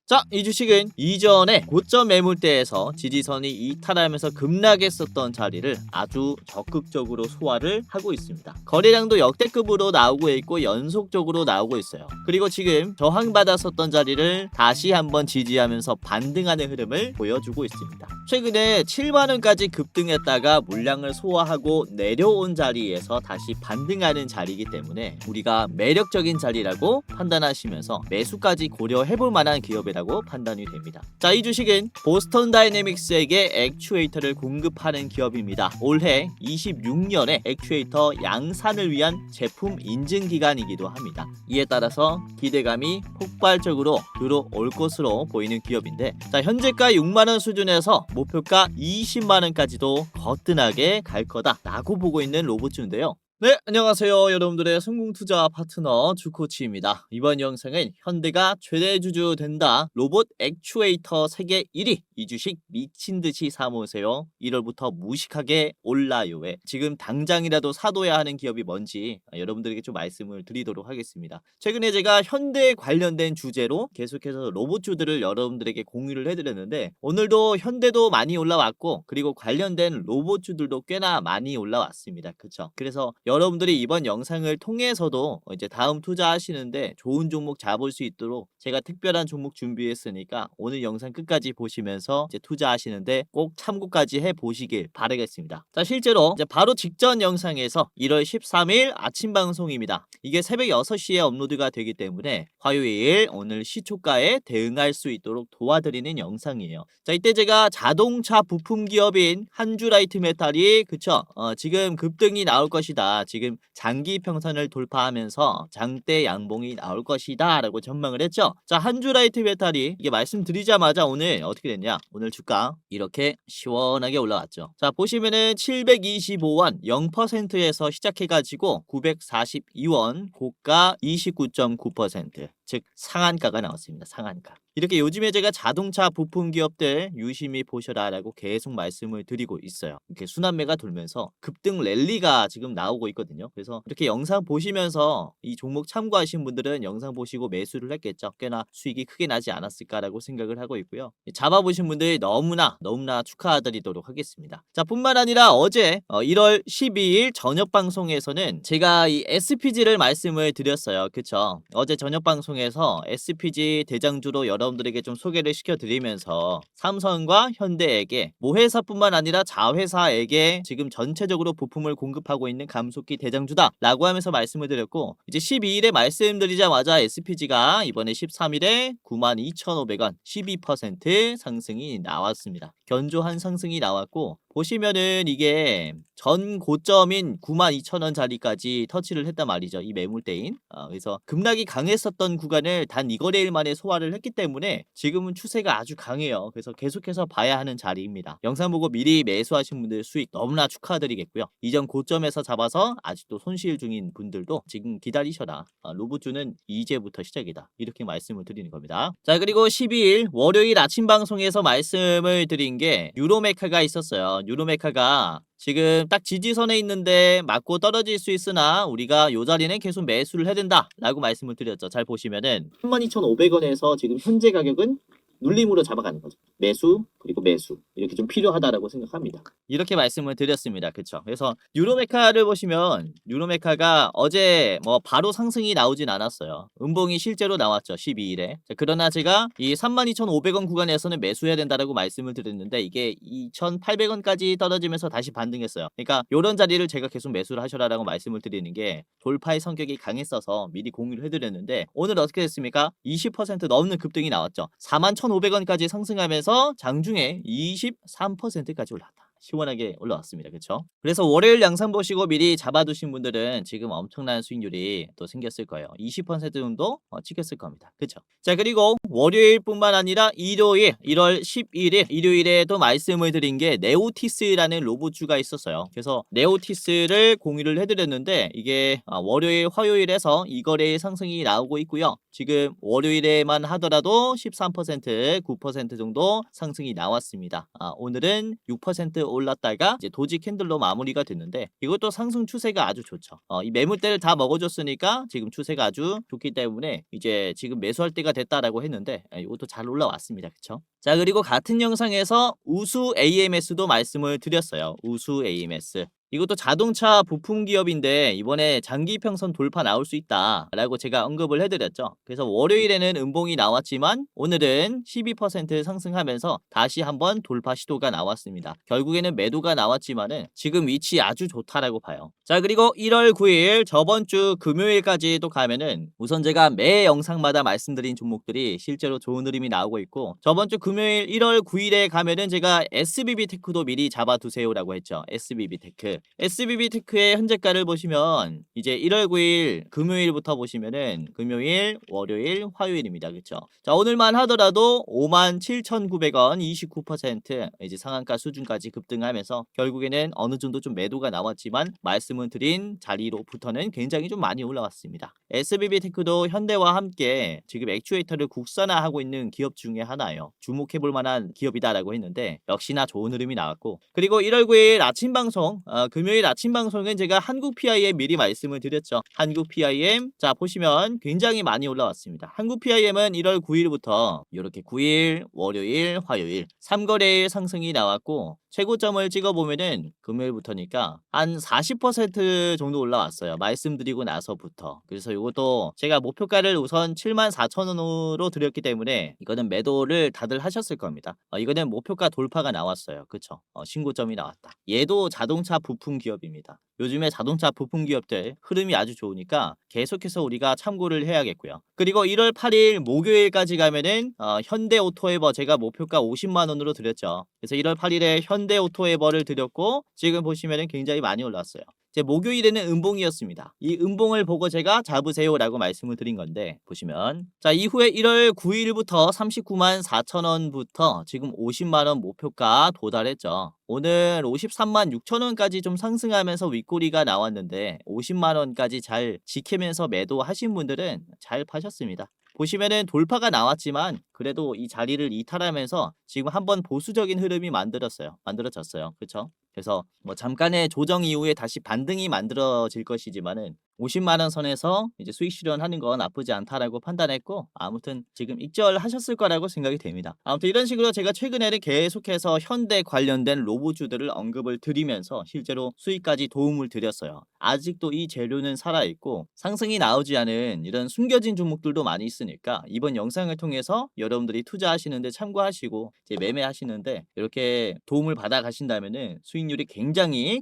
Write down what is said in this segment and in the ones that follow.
자, 이 주식은 이전에 고점 매물대에서 지지선이 이탈하면서 급락했었던 자리를 아주 적극적으로 소화를 하고 있습니다. 거래량도 역대급으로 나오고 있고 연속적으로 나오고 있어요. 그리고 지금 저항받았었던 자리를 다시 한번 지지하면서 반등하는 흐름을 보여주고 있습니다. 최근에 7만원까지 급등했다가 물량을 소화하고 내려온 자리에서 다시 반등하는 자리이기 때문에 우리가 매력적인 자리라고 판단하시면서 매수까지 고려해볼 만한 기업이라고 판단이 됩니다. 자, 이 주식은 보스턴 다이내믹스에게 액추에이터를 공급하는 기업입니다. 올해 26년에 액추에이터 양산을 위한 제품 인증 기간이기도 합니다. 이에 따라서 기대감이 폭발적으로 들어올 것으로 보이는 기업인데, 자, 현재가 6만원 수준에서 목표가 20만원까지도 거뜬하게 갈 거다라고 보고 있는 로봇주인데요. 네, 안녕하세요. 여러분들의 성공투자 파트너 주코치입니다. 이번 영상은 현대가 최대 주주 된다 로봇 액추에이터 세계 1위, 이 주식 미친듯이 사모으세요. 1월부터 무식하게 올라요에 지금 당장이라도 사둬야 하는 기업이 뭔지 여러분들에게 좀 말씀을 드리도록 하겠습니다. 최근에 제가 현대 관련된 주제로 계속해서 로봇주들을 여러분들에게 공유를 해드렸는데, 오늘도 현대도 많이 올라왔고 그리고 관련된 로봇주들도 꽤나 많이 올라왔습니다. 그쵸? 그래서 여러분들이 이번 영상을 통해서도 이제 다음 투자하시는데 좋은 종목 잡을 수 있도록 제가 특별한 종목 준비했으니까 오늘 영상 끝까지 보시면서 이제 투자하시는데 꼭 참고까지 해 보시길 바라겠습니다. 자, 실제로 이제 바로 직전 영상에서 1월 13일 아침 방송입니다. 이게 새벽 6시에 업로드가 되기 때문에 화요일 오늘 시초가에 대응할 수 있도록 도와드리는 영상이에요. 자, 이때 제가 자동차 부품 기업인 한주라이트 메탈이 그쵸? 지금 급등이 나올 것이다. 지금 장기 평선을 돌파하면서 장대 양봉이 나올 것이다 라고 전망을 했죠. 자, 한주라이트 메탈이 이게 말씀드리자마자 오늘 어떻게 됐냐, 오늘 주가 이렇게 시원하게 올라왔죠. 자, 보시면은 725원 0%에서 시작해가지고 942원 고가 29.9%, 즉 상한가가 나왔습니다. 상한가. 이렇게 요즘에 제가 자동차 부품 기업들 유심히 보셔라 라고 계속 말씀을 드리고 있어요. 이렇게 순환매가 돌면서 급등 랠리가 지금 나오고 있거든요. 그래서 이렇게 영상 보시면서 이 종목 참고하신 분들은 영상 보시고 매수를 했겠죠. 꽤나 수익이 크게 나지 않았을까라고 생각을 하고 있고요. 잡아보신 분들 너무나 축하드리도록 하겠습니다. 자, 뿐만 아니라 어제 1월 12일 저녁 방송에서는 제가 이 SPG를 말씀을 드렸어요. 그쵸? 어제 저녁 방송에서 SPG 대장주로 여러분들에게 좀 소개를 시켜드리면서 삼성과 현대에게 모회사뿐만 아니라 자회사에게 지금 전체적으로 부품을 공급하고 있는 감속기 대장주다 라고 하면서 말씀을 드렸고, 이제 12일에 말씀드리자마자 SPG가 이번에 13일에 92,500원 12% 상승이 나왔습니다. 견조한 상승이 나왔고, 보시면은 이게 전 고점인 92,000원 자리까지 터치를 했단 말이죠. 이 매물대인. 그래서 급락이 강했었던 구간을 단 2거래일 만에 소화를 했기 때문에 지금은 추세가 아주 강해요. 그래서 계속해서 봐야 하는 자리입니다. 영상 보고 미리 매수하신 분들 수익 너무나 축하드리겠고요. 이전 고점에서 잡아서 아직도 손실 중인 분들도 지금 기다리셔라. 로봇주는 이제부터 시작이다. 이렇게 말씀을 드리는 겁니다. 자, 그리고 12일 월요일 아침 방송에서 말씀을 드린 게 유로메카가 있었어요. 유로메카가 지금 딱 지지선에 있는데 맞고 떨어질 수 있으나 우리가 요 자리는 계속 매수를 해야 된다 라고 말씀을 드렸죠. 잘 보시면은 32,500원에서 지금 현재 가격은 눌림으로 잡아가는 거죠. 매수 그리고 매수 이렇게 좀 필요하다라고 생각합니다. 이렇게 말씀을 드렸습니다. 그쵸? 그래서 유로메카를 보시면 유로메카가 어제 뭐 바로 상승이 나오진 않았어요. 음봉이 실제로 나왔죠. 12일에. 자, 그러나 제가 이 32,500원 구간에서는 매수해야 된다라고 말씀을 드렸는데 이게 2,800원까지 떨어지면서 다시 반등했어요. 그러니까 요런 자리를 제가 계속 매수를 하셔라라고 말씀을 드리는 게 돌파의 성격이 강했어서 미리 공유를 해드렸는데, 오늘 어떻게 됐습니까? 20% 넘는 급등이 나왔죠. 41,500원까지 상승하면서 장중에 23%까지 올랐다. 시원하게 올라왔습니다. 그쵸? 그래서 월요일 영상 보시고 미리 잡아두신 분들은 지금 엄청난 수익률이 또 생겼을 거예요. 20% 정도 찍혔을 겁니다. 그쵸? 자, 그리고 월요일뿐만 아니라 일요일 1월 11일 일요일에도 말씀을 드린 게 네오티스라는 로봇주가 있었어요. 그래서 네오티스를 공유를 해드렸는데 이게 월요일 화요일에서 2거래일 상승이 나오고 있고요. 지금 월요일에만 하더라도 13% 9% 정도 상승이 나왔습니다. 오늘은 6% 올랐다가 이제 도지 캔들로 마무리가 됐는데 이것도 상승 추세가 아주 좋죠. 이 매물대를 다 먹어줬으니까 지금 추세가 아주 좋기 때문에 이제 지금 매수할 때가 됐다라고 했는데 이것도 잘 올라왔습니다. 그쵸? 자, 그리고 같은 영상에서 우수 AMS도 말씀을 드렸어요. 우수 AMS. 이것도 자동차 부품 기업인데 이번에 장기 평선 돌파 나올 수 있다라고 제가 언급을 해드렸죠. 그래서 월요일에는 음봉이 나왔지만 오늘은 12% 상승하면서 다시 한번 돌파 시도가 나왔습니다. 결국에는 매도가 나왔지만은 지금 위치 아주 좋다라고 봐요. 자, 그리고 1월 9일 저번 주 금요일까지 또 가면은 우선 제가 매 영상마다 말씀드린 종목들이 실제로 좋은 흐름이 나오고 있고, 저번 주 금요일 1월 9일에 가면은 제가 SBB테크도 미리 잡아두세요라고 했죠. SBB테크. SBB테크의 현재가를 보시면 이제 1월 9일 금요일부터 보시면은 금요일, 월요일, 화요일입니다. 그쵸? 자, 오늘만 하더라도 57,900원 29% 이제 상한가 수준까지 급등하면서 결국에는 어느 정도 좀 매도가 나왔지만 말씀을 드린 자리로부터는 굉장히 좀 많이 올라왔습니다. SBB테크도 현대와 함께 지금 액추에이터를 국산화하고 있는 기업 중에 하나예요. 주목해볼 만한 기업이다라고 했는데 역시나 좋은 흐름이 나왔고, 그리고 1월 9일 아침 방송 금요일 아침 방송은 제가 한국 PIM 미리 말씀을 드렸죠. 한국 PIM 자 보시면 굉장히 많이 올라왔습니다. 한국 PIM은 1월 9일부터 이렇게 9일, 월요일, 화요일 3거래일 상승이 나왔고 최고점을 찍어보면은 금요일부터니까 한 40% 정도 올라왔어요. 말씀드리고 나서부터. 그래서 이것도 제가 목표가를 우선 74,000원으로 드렸기 때문에 이거는 매도를 다들 하셨을 겁니다. 이거는 목표가 돌파가 나왔어요. 그쵸? 신고점이 나왔다. 얘도 자동차 부품 기업입니다. 요즘에 자동차 부품 기업들 흐름이 아주 좋으니까 계속해서 우리가 참고를 해야겠고요. 그리고 1월 8일 목요일까지 가면은 현대오토에버 제가 목표가 50만원으로 드렸죠. 그래서 1월 8일에 현대오토에버를 드렸고 지금 보시면은 굉장히 많이 올랐어요. 이제 목요일에는 음봉이었습니다. 이 음봉을 보고 제가 잡으세요라고 말씀을 드린 건데 보시면 자 이후에 1월 9일부터 39만 4천원부터 지금 50만원 목표가 도달했죠. 오늘 53만 6천원까지 좀 상승하면서 윗꼬리가 나왔는데 50만원까지 잘 지키면서 매도하신 분들은 잘 파셨습니다. 보시면은 돌파가 나왔지만 그래도 이 자리를 이탈하면서 지금 한번 보수적인 흐름이 만들어졌어요. 그렇죠? 그래서 뭐 잠깐의 조정 이후에 다시 반등이 만들어질 것이지만은 50만원 선에서 이제 수익 실현하는 건 나쁘지 않다라고 판단했고 아무튼 지금 익절하셨을 거라고 생각이 됩니다. 아무튼 이런 식으로 제가 최근에는 계속해서 현대 관련된 로봇주들을 언급을 드리면서 실제로 수익까지 도움을 드렸어요. 아직도 이 재료는 살아있고 상승이 나오지 않은 이런 숨겨진 종목들도 많이 있으니까 이번 영상을 통해서 여러분들이 투자하시는데 참고하시고 이제 매매하시는데 이렇게 도움을 받아 가신다면은 수익률이 굉장히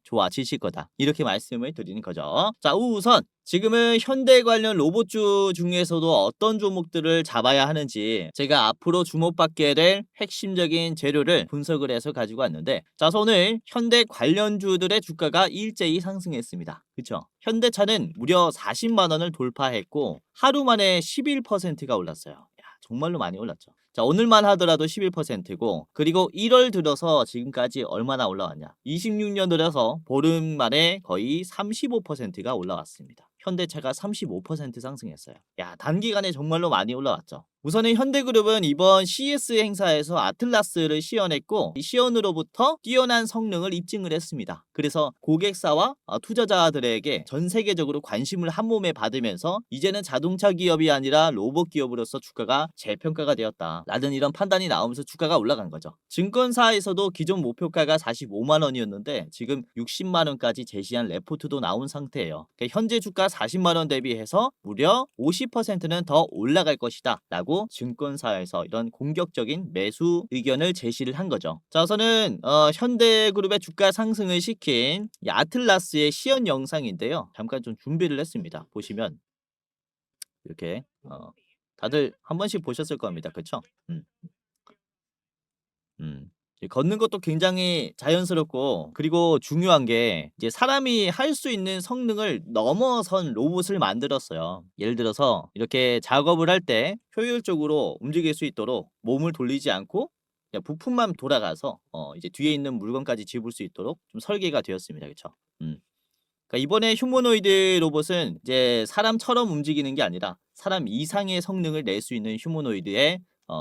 좋아지실 거다. 이렇게 말씀을 드리는 거죠. 자, 우선 지금은 현대 관련 로봇주 중에서도 어떤 종목들을 잡아야 하는지 제가 앞으로 주목받게 될 핵심적인 재료를 분석을 해서 가지고 왔는데 자, 오늘 현대 관련주들의 주가가 일제히 상승했습니다. 그쵸? 현대차는 무려 40만원을 돌파했고 하루 만에 11%가 올랐어요. 야, 정말로 많이 올랐죠. 자, 오늘만 하더라도 11%고 그리고 1월 들어서 지금까지 얼마나 올라왔냐? 26년 들어서 보름 만에 거의 35%가 올라왔습니다. 현대차가 35% 상승했어요. 야, 단기간에 정말로 많이 올라왔죠. 우선은 현대그룹은 이번 CES 행사에서 아틀라스를 시연했고 이 시연으로부터 뛰어난 성능을 입증을 했습니다. 그래서 고객사와 투자자들에게 전 세계적으로 관심을 한몸에 받으면서 이제는 자동차 기업이 아니라 로봇 기업으로서 주가가 재평가가 되었다 라는 이런 판단이 나오면서 주가가 올라간 거죠. 증권사에서도 기존 목표가가 45만원이었는데 지금 60만원까지 제시한 레포트도 나온 상태예요. 그러니까 현재 주가 40만원 대비해서 무려 50%는 더 올라갈 것이다 라고 증권사에서 이런 공격적인 매수 의견을 제시를 한 거죠. 자, 우선은 현대그룹의 주가 상승을 시킨 이 아틀라스의 시연 영상인데요. 잠깐 좀 준비를 했습니다. 보시면 이렇게 다들 한 번씩 보셨을 겁니다. 그쵸? 걷는 것도 굉장히 자연스럽고 그리고 중요한 게 이제 사람이 할 수 있는 성능을 넘어선 로봇을 만들었어요. 예를 들어서 이렇게 작업을 할 때 효율적으로 움직일 수 있도록 몸을 돌리지 않고 그냥 부품만 돌아가서 이제 뒤에 있는 물건까지 집을 수 있도록 좀 설계가 되었습니다. 그쵸? 그러니까 이번에 휴머노이드 로봇은 이제 사람처럼 움직이는 게 아니라 사람 이상의 성능을 낼 수 있는 휴머노이드의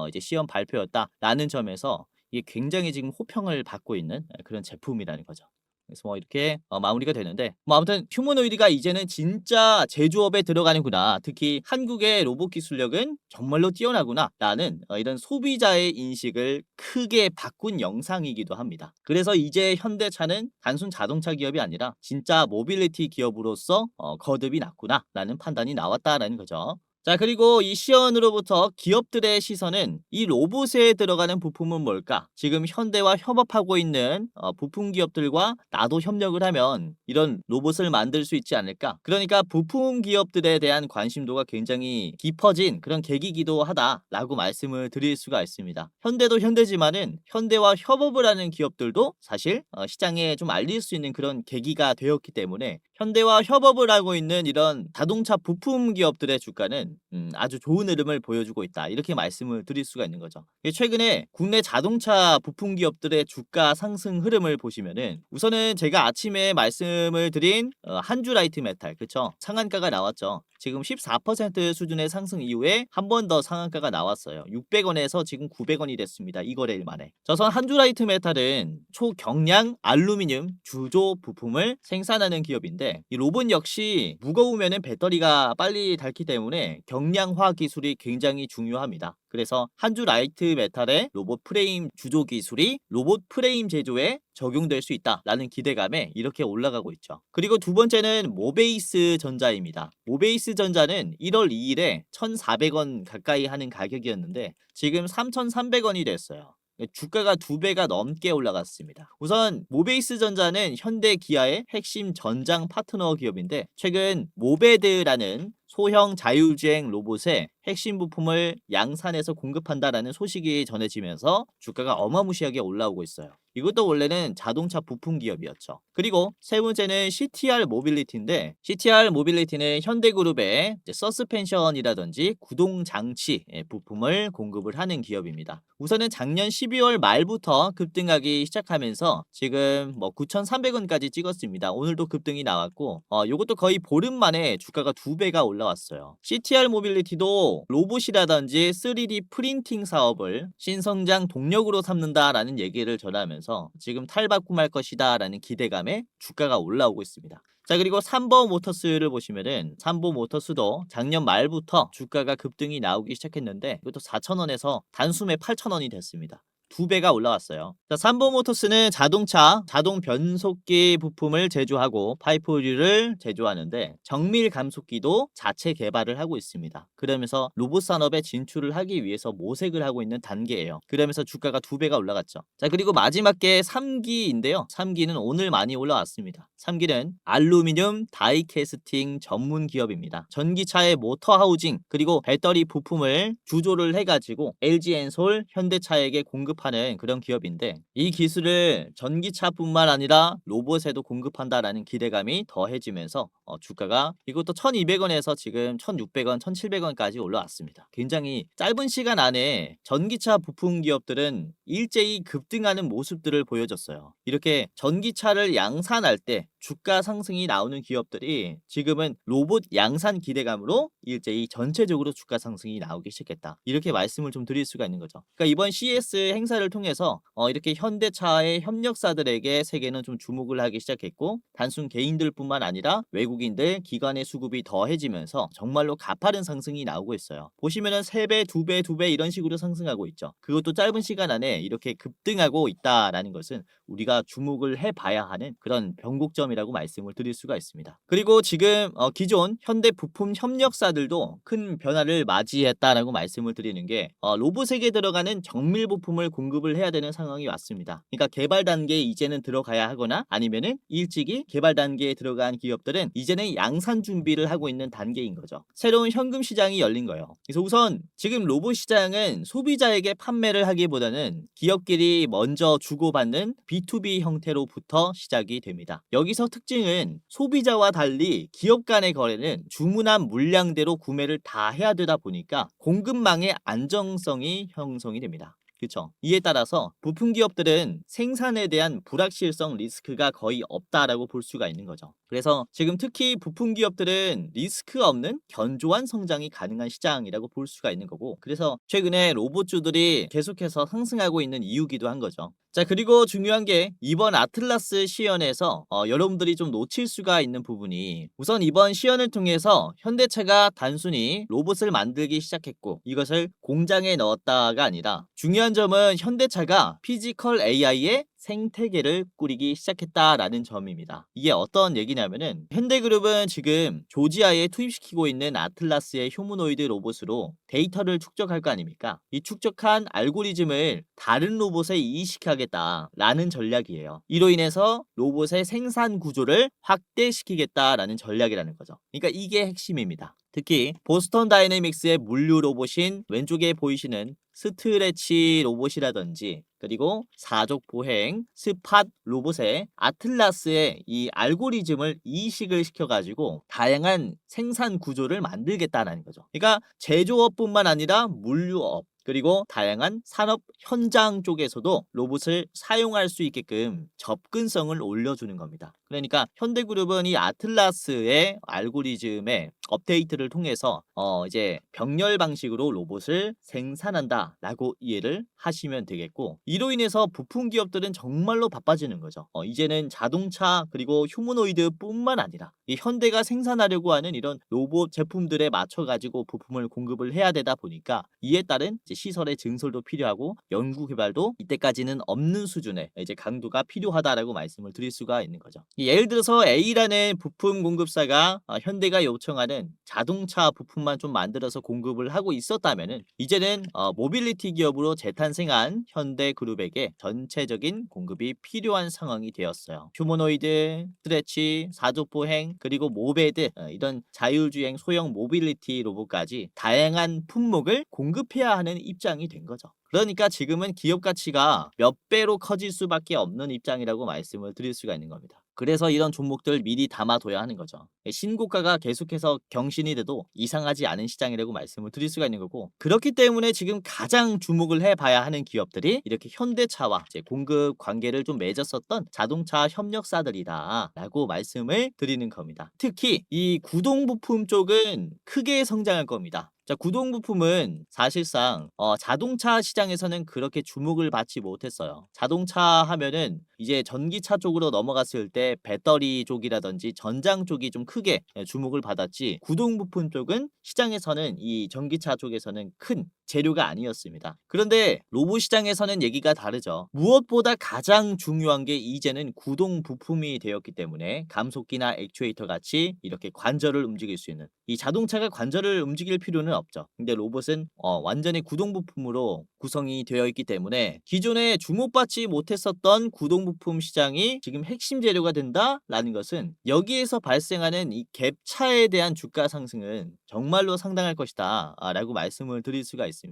이제 시험 발표였다라는 점에서 이게 굉장히 지금 호평을 받고 있는 그런 제품이라는 거죠. 그래서 뭐 이렇게 마무리가 되는데 뭐 아무튼 휴머노이드가 이제는 진짜 제조업에 들어가는구나. 특히 한국의 로봇 기술력은 정말로 뛰어나구나. 라는 이런 소비자의 인식을 크게 바꾼 영상이기도 합니다. 그래서 이제 현대차는 단순 자동차 기업이 아니라 진짜 모빌리티 기업으로서 거듭이 났구나. 라는 판단이 나왔다라는 거죠. 자, 그리고 이 시연으로부터 기업들의 시선은 이 로봇에 들어가는 부품은 뭘까? 지금 현대와 협업하고 있는 부품 기업들과 나도 협력을 하면 이런 로봇을 만들 수 있지 않을까? 그러니까 부품 기업들에 대한 관심도가 굉장히 깊어진 그런 계기이기도 하다라고 말씀을 드릴 수가 있습니다. 현대도 현대지만은 현대와 협업을 하는 기업들도 사실 시장에 좀 알릴 수 있는 그런 계기가 되었기 때문에 현대와 협업을 하고 있는 이런 자동차 부품 기업들의 주가는 아주 좋은 흐름을 보여주고 있다. 이렇게 말씀을 드릴 수가 있는 거죠. 최근에 국내 자동차 부품 기업들의 주가 상승 흐름을 보시면은 우선은 제가 아침에 말씀을 드린 한주라이트 메탈, 그쵸? 상한가가 나왔죠. 지금 14% 수준의 상승 이후에 한 번 더 상한가가 나왔어요. 600원에서 지금 900원이 됐습니다. 이 거래일 만에. 저선 한주라이트 메탈은 초경량 알루미늄 주조 부품을 생산하는 기업인데 이 로봇 역시 무거우면은 배터리가 빨리 닳기 때문에 경량화 기술이 굉장히 중요합니다. 그래서 한주라이트 메탈의 로봇 프레임 주조 기술이 로봇 프레임 제조에 적용될 수 있다라는 기대감에 이렇게 올라가고 있죠. 그리고 두 번째는 모베이스 전자입니다. 모베이스 전자는 1월 2일에 1,400원 가까이 하는 가격이었는데 지금 3,300원이 됐어요. 주가가 2배가 넘게 올라갔습니다. 우선 모베이스 전자는 현대 기아의 핵심 전장 파트너 기업인데 최근 모베드라는 소형 자율주행 로봇의 핵심 부품을 양산해서 공급한다라는 소식이 전해지면서 주가가 어마무시하게 올라오고 있어요. 이것도 원래는 자동차 부품 기업이었죠. 그리고 세 번째는 CTR 모빌리티인데 CTR 모빌리티는 현대그룹의 서스펜션이라든지 구동 장치 부품을 공급을 하는 기업입니다. 우선은 작년 12월 말부터 급등하기 시작하면서 지금 뭐 9,300원까지 찍었습니다. 오늘도 급등이 나왔고 이것도 거의 보름 만에 주가가 2배가 올라왔어요. CTR 모빌리티도 로봇이라든지 3D 프린팅 사업을 신성장 동력으로 삼는다라는 얘기를 전하면서 지금 탈바꿈할 것이다 라는 기대감에 주가가 올라오고 있습니다. 자, 그리고 삼보모터스를 보시면은 삼보모터스도 작년 말부터 주가가 급등이 나오기 시작했는데 이것도 4,000원에서 단숨에 8,000원이 됐습니다. 2배가 올라왔어요. 자, 삼보모터스는 자동차, 자동 변속기 부품을 제조하고 파이프류를 제조하는데 정밀 감속기도 자체 개발을 하고 있습니다. 그러면서 로봇 산업에 진출을 하기 위해서 모색을 하고 있는 단계예요. 그러면서 주가가 2배가 올라갔죠. 자, 그리고 마지막 게 3기인데요. 3기는 오늘 많이 올라왔습니다. 3기는 알루미늄 다이캐스팅 전문 기업입니다. 전기차의 모터 하우징 그리고 배터리 부품을 주조를 해가지고 LG엔솔, 현대차에게 공급하는 그런 기업인데 이 기술을 전기차뿐만 아니라 로봇에도 공급한다라는 기대감이 더해지면서 주가가 이것도 1,200원에서 지금 1,600원, 1,700원까지 올라왔습니다. 굉장히 짧은 시간 안에 전기차 부품 기업들은 일제히 급등하는 모습들을 보여줬어요. 이렇게 전기차를 양산할 때 주가 상승이 나오는 기업들이 지금은 로봇 양산 기대감으로 일제히 전체적으로 주가 상승이 나오기 시작했다. 이렇게 말씀을 좀 드릴 수가 있는 거죠. 그러니까 이번 CES 행사를 통해서 이렇게 현대차의 협력사들에게 세계는 좀 주목을 하기 시작했고 단순 개인들뿐만 아니라 외국인들, 기관의 수급이 더해지면서 정말로 가파른 상승이 나오고 있어요. 보시면은 3배, 2배, 2배 이런 식으로 상승하고 있죠. 그것도 짧은 시간 안에 이렇게 급등하고 있다라는 것은 우리가 주목을 해봐야 하는 그런 변곡점이라고 말씀을 드릴 수가 있습니다. 그리고 지금 기존 현대 부품 협력사들도 큰 변화를 맞이했다라고 말씀을 드리는 게 로봇에게 들어가는 정밀 부품을 공급을 해야 되는 상황이 왔습니다. 그러니까 개발 단계에 이제는 들어가야 하거나 아니면은 일찍이 개발 단계에 들어간 기업들은 이제는 양산 준비를 하고 있는 단계인 거죠. 새로운 현금 시장이 열린 거예요. 그래서 우선 지금 로봇 시장은 소비자에게 판매를 하기보다는 기업끼리 먼저 주고받는 B2B 형태로부터 시작이 됩니다. 여기서 특징은 소비자와 달리 기업 간의 거래는 주문한 물량대로 구매를 다 해야 되다 보니까 공급망의 안정성이 형성이 됩니다. 그쵸. 이에 따라서 부품 기업들은 생산에 대한 불확실성 리스크가 거의 없다라고 볼 수가 있는 거죠. 그래서 지금 특히 부품 기업들은 리스크 없는 견조한 성장이 가능한 시장이라고 볼 수가 있는 거고, 그래서 최근에 로봇주들이 계속해서 상승하고 있는 이유기도 한 거죠. 자, 그리고 중요한 게 이번 아틀라스 시연에서 여러분들이 좀 놓칠 수가 있는 부분이, 우선 이번 시연을 통해서 현대차가 단순히 로봇을 만들기 시작했고 이것을 공장에 넣었다가 아니라, 중요한 점은 현대차가 피지컬 AI의 생태계를 꾸리기 시작했다라는 점입니다. 이게 어떤 얘기냐면은, 현대그룹은 지금 조지아에 투입시키고 있는 아틀라스의 휴머노이드 로봇으로 데이터를 축적할 거 아닙니까? 이 축적한 알고리즘을 다른 로봇에 이식하겠다라는 전략이에요. 이로 인해서 로봇의 생산 구조를 확대시키겠다라는 전략이라는 거죠. 그러니까 이게 핵심입니다. 특히 보스턴 다이내믹스의 물류 로봇인 왼쪽에 보이시는 스트레치 로봇이라든지, 그리고 사족 보행 스팟 로봇의 아틀라스의 이 알고리즘을 이식을 시켜가지고 다양한 생산 구조를 만들겠다는 거죠. 그러니까 제조업뿐만 아니라 물류업, 그리고 다양한 산업 현장 쪽에서도 로봇을 사용할 수 있게끔 접근성을 올려주는 겁니다. 그러니까 현대그룹은 이 아틀라스의 알고리즘의 업데이트를 통해서 이제 병렬 방식으로 로봇을 생산한다라고 이해를 하시면 되겠고, 이로 인해서 부품 기업들은 정말로 바빠지는 거죠. 이제는 자동차 그리고 휴머노이드뿐만 아니라 이 현대가 생산하려고 하는 이런 로봇 제품들에 맞춰 가지고 부품을 공급을 해야 되다 보니까, 이에 따른 이제 시설의 증설도 필요하고 연구 개발도 이때까지는 없는 수준의 이제 강도가 필요하다라고 말씀을 드릴 수가 있는 거죠. 예를 들어서 A라는 부품 공급사가 현대가 요청하는 자동차 부품만 좀 만들어서 공급을 하고 있었다면은, 이제는 모빌리티 기업으로 재탄생한 현대그룹에게 전체적인 공급이 필요한 상황이 되었어요. 휴머노이드, 스트레치, 사족보행, 그리고 모베드, 이런 자율주행 소형 모빌리티 로봇까지 다양한 품목을 공급해야 하는 입장이 된 거죠. 그러니까 지금은 기업 가치가 몇 배로 커질 수밖에 없는 입장이라고 말씀을 드릴 수가 있는 겁니다. 그래서 이런 종목들 미리 담아둬야 하는 거죠. 신고가가 계속해서 경신이 돼도 이상하지 않은 시장이라고 말씀을 드릴 수가 있는 거고, 그렇기 때문에 지금 가장 주목을 해봐야 하는 기업들이 이렇게 현대차와 이제 공급 관계를 좀 맺었었던 자동차 협력사들이다라고 말씀을 드리는 겁니다. 특히 이 구동 부품 쪽은 크게 성장할 겁니다. 자, 구동 부품은 사실상 자동차 시장에서는 그렇게 주목을 받지 못했어요. 자동차 하면은 이제 전기차 쪽으로 넘어갔을 때 배터리 쪽이라든지 전장 쪽이 좀 크게 주목을 받았지, 구동 부품 쪽은 시장에서는 이 전기차 쪽에서는 큰 재료가 아니었습니다. 그런데 로봇 시장에서는 얘기가 다르죠. 무엇보다 가장 중요한 게 이제는 구동 부품이 되었기 때문에, 감속기나 액추에이터 같이 이렇게 관절을 움직일 수 있는, 이 자동차가 관절을 움직일 필요는 없죠. 근데 로봇은 완전히 구동 부품으로 구성이 되어 있기 때문에, 기존에 주목받지 못했었던 구동 부품 시장이 지금 핵심 재료가 된다라는 것은, 여기에서 발생하는 이 갭차에 대한 주가 상승은 정말로 상당할 것이다 라고 말씀을 드릴 수가 있습니다.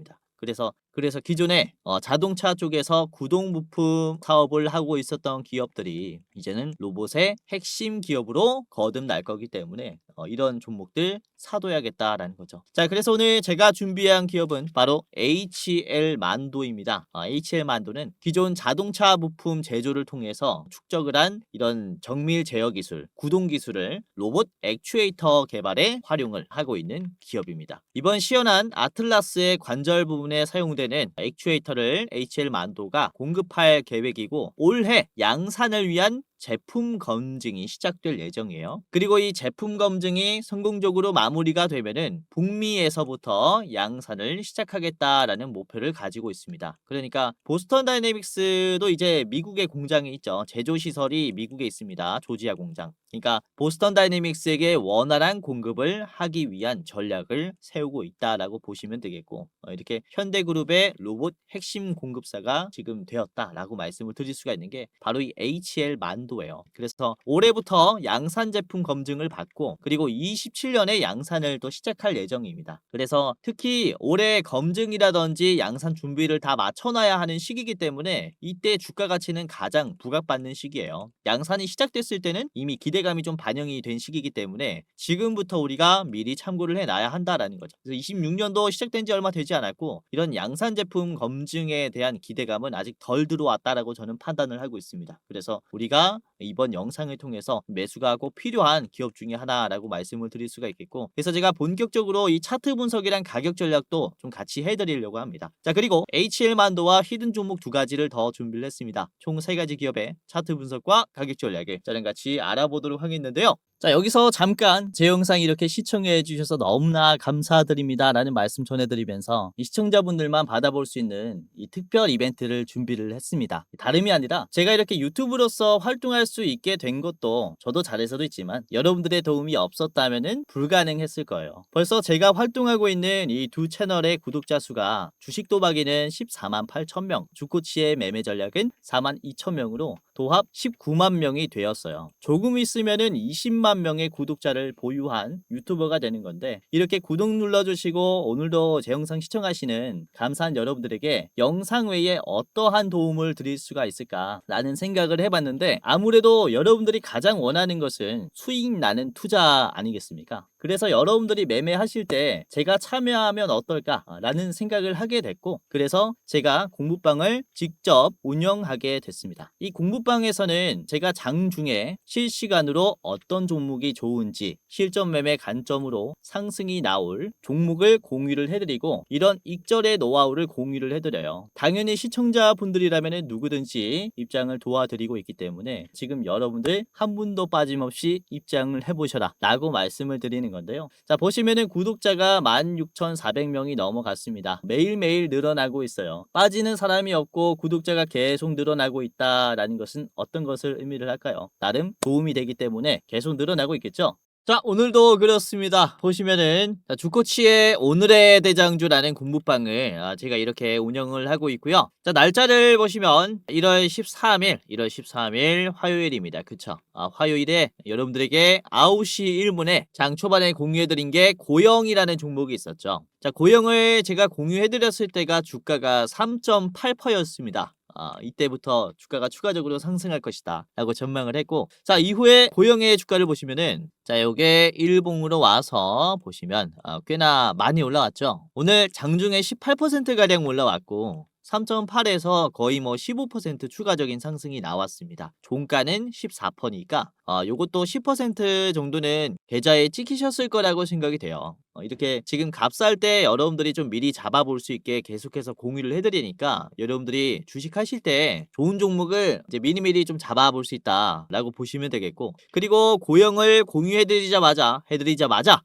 그래서 기존에 자동차 쪽에서 구동 부품 사업을 하고 있었던 기업들이 이제는 로봇의 핵심 기업으로 거듭날 거기 때문에 이런 종목들 사둬야겠다라는 거죠. 자, 그래서 오늘 제가 준비한 기업은 바로 HL만도입니다. HL만도는 기존 자동차 부품 제조를 통해서 축적을 한 이런 정밀 제어 기술, 구동 기술을 로봇 액추에이터 개발에 활용을 하고 있는 기업입니다. 이번 시연한 아틀라스의 관절 부분에 사용되는 액추에이터를 HL만도가 공급할 계획이고, 올해 양산을 위한 제품 검증이 시작될 예정이에요. 그리고 이 제품 검증이 성공적으로 마무리가 되면은 북미에서부터 양산을 시작하겠다라는 목표를 가지고 있습니다. 그러니까 보스턴 다이내믹스도 이제 미국에 공장이 있죠. 제조 시설이 미국에 있습니다. 조지아 공장. 그러니까 보스턴 다이내믹스에게 원활한 공급을 하기 위한 전략을 세우고 있다라고 보시면 되겠고, 이렇게 현대그룹의 로봇 핵심 공급사가 지금 되었다라고 말씀을 드릴 수가 있는 게 바로 이 HL만도예요. 그래서 올해부터 양산 제품 검증을 받고, 그리고 27년에 양산을 또 시작할 예정입니다. 그래서 특히 올해 검증이라든지 양산 준비를 다 맞춰놔야 하는 시기이기 때문에 이때 주가 가치는 가장 부각받는 시기예요. 양산이 시작됐을 때는 이미 기대감이 좀 반영이 된 시기이기 때문에 지금부터 우리가 미리 참고를 해놔야 한다라는 거죠. 그래서 26년도 시작된 지 얼마 되지 않았고 이런 양산 제품 검증에 대한 기대감은 아직 덜 들어왔다라고 저는 판단을 하고 있습니다. 그래서 우리가 이번 영상을 통해서 매수가 꼭 필요한 기업 중에 하나라고 말씀을 드릴 수가 있겠고, 그래서 제가 본격적으로 이 차트 분석이랑 가격 전략도 좀 같이 해드리려고 합니다. 자, 그리고 HL만도와 히든 종목 두 가지를 더 준비를 했습니다. 총 세 가지 기업의 차트 분석과 가격 전략을 저랑 같이 알아보도록 하겠는데요. 자, 여기서 잠깐 제 영상 이렇게 시청해 주셔서 너무나 감사드립니다 라는 말씀 전해드리면서 이 시청자분들만 받아볼 수 있는 이 특별 이벤트를 준비를 했습니다. 다름이 아니라 제가 이렇게 유튜브로서 활동할 수 있게 된 것도 저도 잘해서도 있지만 여러분들의 도움이 없었다면 불가능했을 거예요. 벌써 제가 활동하고 있는 이 두 채널의 구독자 수가 주식 도박이는 14만 8천 명, 주코치의 매매 전략은 4만 2천 명으로 도합 19만 명이 되었어요. 조금 있으면은 20만 명의 구독자를 보유한 유튜버가 되는 건데, 이렇게 구독 눌러주시고 오늘도 제 영상 시청하시는 감사한 여러분들에게 영상 외에 어떠한 도움을 드릴 수가 있을까라는 생각을 해봤는데, 아무래도 여러분들이 가장 원하는 것은 수익 나는 투자 아니겠습니까? 그래서 여러분들이 매매하실 때 제가 참여하면 어떨까라는 생각을 하게 됐고, 그래서 제가 공부방을 직접 운영하게 됐습니다. 이 공부방에서는 제가 장중에 실시간으로 어떤 종목이 좋은지 실전 매매 관점으로 상승이 나올 종목을 공유를 해드리고, 이런 익절의 노하우를 공유를 해드려요. 당연히 시청자분들이라면 누구든지 입장을 도와드리고 있기 때문에 지금 여러분들 한 분도 빠짐없이 입장을 해보셔라 라고 말씀을 드리는 건데요. 자, 보시면은 구독자가 16,400명이 넘어갔습니다. 매일매일 늘어나고 있어요. 빠지는 사람이 없고 구독자가 계속 늘어나고 있다라는 것은 어떤 것을 의미를 할까요? 나름 도움이 되기 때문에 계속 늘어나고 있겠죠? 자, 오늘도 그렇습니다. 보시면은 주코치의 오늘의 대장주라는 공부방을 제가 이렇게 운영을 하고 있고요. 자, 날짜를 보시면 1월 13일 화요일입니다. 그쵸? 화요일에 여러분들에게 9시 1분에 장 초반에 공유해드린 게 고영이라는 종목이 있었죠. 자, 고영을 제가 공유해드렸을 때가 주가가 3.8%였습니다. 이때부터 주가가 추가적으로 상승할 것이다 라고 전망을 했고, 자, 이후에 고영의 주가를 보시면은, 자, 요게 일봉으로 와서 보시면 꽤나 많이 올라왔죠. 오늘 장중에 18%가량 올라왔고 3.8에서 거의 뭐 15% 추가적인 상승이 나왔습니다. 종가는 14%니까 요것도 10% 정도는 계좌에 찍히셨을 거라고 생각이 돼요. 이렇게 지금 값살 때 여러분들이 좀 미리 잡아볼 수 있게 계속해서 공유를 해드리니까 여러분들이 주식하실 때 좋은 종목을 이제 미리미리 좀 잡아볼 수 있다라고 보시면 되겠고, 그리고 고영을 공유해드리자마자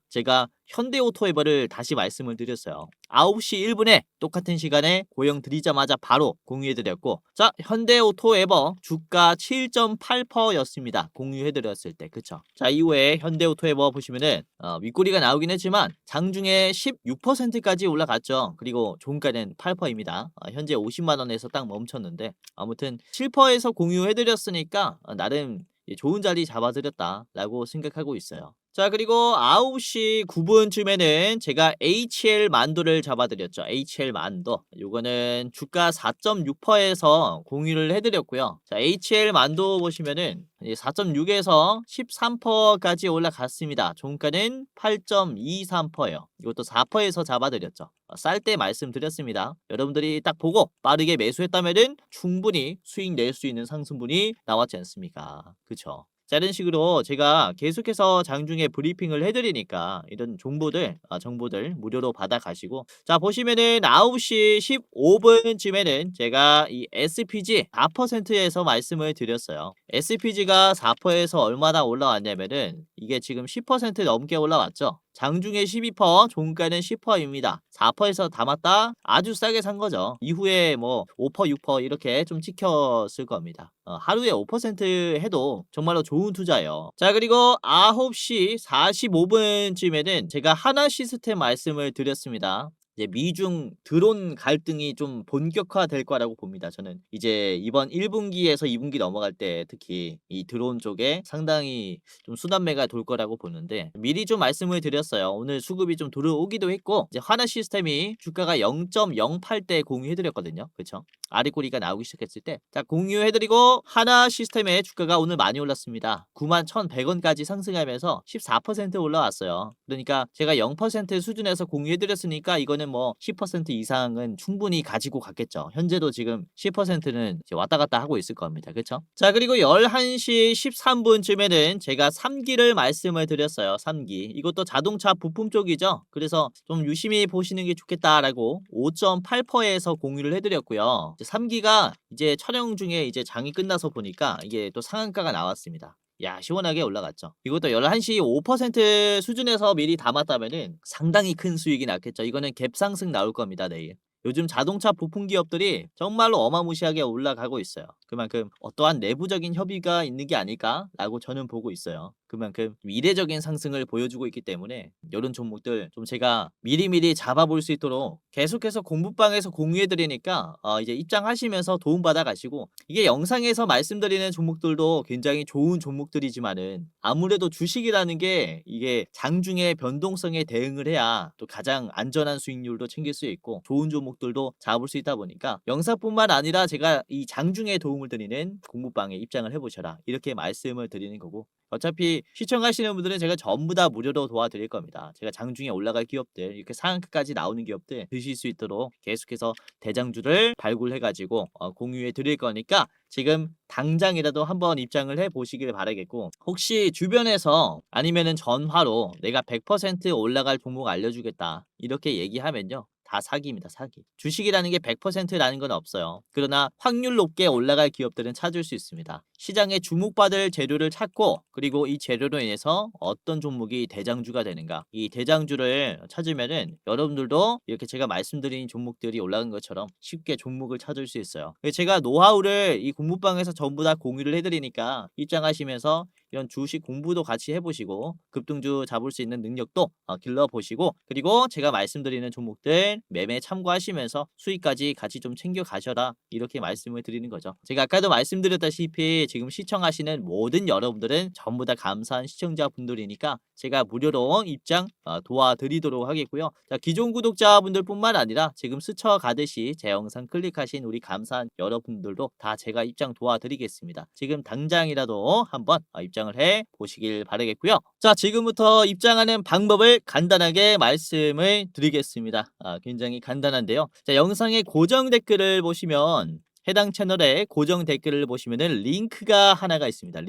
제가 현대오토에버를 다시 말씀을 드렸어요. 9시 1분에 똑같은 시간에 고영 드리자마자 바로 공유해드렸고, 자, 현대오토에버 주가 7.8%였습니다. 공유해드렸을 때. 그쵸? 자, 이후에 현대오토에버 보시면은 윗꼬리가 나오긴 했지만 장중에 16%까지 올라갔죠. 그리고 종가는 8%입니다. 현재 50만원에서 딱 멈췄는데, 아무튼 7%에서 공유해드렸으니까 나름 좋은 자리 잡아드렸다라고 생각하고 있어요. 자, 그리고 9시 9분쯤에는 제가 HL만도를 잡아드렸죠. HL만도. 요거는 주가 4.6%에서 공유를 해드렸고요. 자, HL만도 보시면은 4.6에서 13%까지 올라갔습니다. 종가는 8.23%예요. 이것도 4%에서 잡아드렸죠. 쌀 때 말씀드렸습니다. 여러분들이 딱 보고 빠르게 매수했다면은 충분히 수익 낼 수 있는 상승분이 나왔지 않습니까? 그쵸? 자, 이런 식으로 제가 계속해서 장중에 브리핑을 해드리니까 이런 정보들 무료로 받아가시고, 자, 보시면은 9시 15분쯤에는 제가 이 SPG 4%에서 말씀을 드렸어요. SPG가 4%에서 얼마나 올라왔냐면은 이게 지금 10% 넘게 올라왔죠. 장중에 12%, 종가는 10%입니다. 4%에서 담았다 아주 싸게 산 거죠. 이후에 뭐 5%, 6% 이렇게 좀 찍혔을 겁니다. 하루에 5% 해도 정말로 좋은 투자예요. 자, 그리고 9시 45분쯤에는 제가 하나 시스템 말씀을 드렸습니다. 이제 미중 드론 갈등이 좀 본격화될 거라고 봅니다. 저는 이제 이번 1분기에서 2분기 넘어갈 때 특히 이 드론 쪽에 상당히 좀 순환매가 돌 거라고 보는데 미리 좀 말씀을 드렸어요. 오늘 수급이 좀 들어오기도 했고 이제 하나 시스템이 주가가 0.08대 공유해 드렸거든요. 그쵸? 아리꼬리가 나오기 시작했을 때 자 공유해 드리고 하나 시스템의 주가가 오늘 많이 올랐습니다. 91,100원까지 상승하면서 14% 올라왔어요. 그러니까 제가 0% 수준에서 공유해 드렸으니까 이거는 뭐 10% 이상은 충분히 가지고 갔겠죠. 현재도 지금 10%는 왔다 갔다 하고 있을 겁니다. 그쵸? 자 그리고 11시 13분쯤에는 제가 3기를 말씀을 드렸어요. 3기. 이것도 자동차 부품 쪽이죠. 그래서 좀 유심히 보시는 게 좋겠다라고 5.8%에서 공유를 해드렸고요. 3기가 이제 촬영 중에 이제 장이 끝나서 보니까 이게 또 상한가가 나왔습니다. 야 시원하게 올라갔죠. 이것도 11시 5% 수준에서 미리 담았다면은 상당히 큰 수익이 났겠죠. 이거는 갭 상승 나올 겁니다, 내일. 요즘 자동차 부품 기업들이 정말로 어마무시하게 올라가고 있어요. 그만큼 어떠한 내부적인 협의가 있는 게 아닐까라고 저는 보고 있어요. 그만큼 미래적인 상승을 보여주고 있기 때문에 이런 종목들 좀 제가 미리미리 잡아볼 수 있도록 계속해서 공부방에서 공유해 드리니까 이제 입장하시면서 도움받아 가시고 이게 영상에서 말씀드리는 종목들도 굉장히 좋은 종목들이지만은 아무래도 주식이라는 게 이게 장중의 변동성에 대응을 해야 또 가장 안전한 수익률도 챙길 수 있고 좋은 종목들도 잡을 수 있다 보니까 영상뿐만 아니라 제가 이 장중에 도움을 드리는 공부방에 입장을 해보셔라 이렇게 말씀을 드리는 거고 어차피 시청하시는 분들은 제가 전부 다 무료로 도와드릴 겁니다. 제가 장중에 올라갈 기업들 이렇게 상한가까지 나오는 기업들 드실 수 있도록 계속해서 대장주를 발굴해가지고 공유해 드릴 거니까 지금 당장이라도 한번 입장을 해 보시길 바라겠고 혹시 주변에서 아니면은 전화로 내가 100% 올라갈 종목 알려주겠다 이렇게 얘기하면요. 다 사기입니다. 사기. 주식이라는 게 100%라는 건 없어요. 그러나 확률 높게 올라갈 기업들은 찾을 수 있습니다. 시장에 주목받을 재료를 찾고 그리고 이 재료로 인해서 어떤 종목이 대장주가 되는가 이 대장주를 찾으면은 여러분들도 이렇게 제가 말씀드린 종목들이 올라간 것처럼 쉽게 종목을 찾을 수 있어요. 제가 노하우를 이 공부방에서 전부 다 공유를 해드리니까 입장하시면서 이런 주식 공부도 같이 해보시고 급등주 잡을 수 있는 능력도 길러보시고 그리고 제가 말씀드리는 종목들 매매 참고하시면서 수익까지 같이 좀 챙겨 가셔라 이렇게 말씀을 드리는 거죠. 제가 아까도 말씀드렸다시피 지금 시청하시는 모든 여러분들은 전부 다 감사한 시청자분들이니까 제가 무료로 입장 도와드리도록 하겠고요. 자, 기존 구독자분들 뿐만 아니라 지금 스쳐가듯이 제 영상 클릭하신 우리 감사한 여러분들도 다 제가 입장 도와드리겠습니다. 지금 당장이라도 한번 입장을 해 보시길 바라겠고요. 자 지금부터 입장하는 방법을 간단하게 말씀을 드리겠습니다. 굉장히 간단한데요. 자 영상의 고정 댓글을 보시면 해당 채널에 고정 댓글을 보시면은 링크가 하나가 있습니다.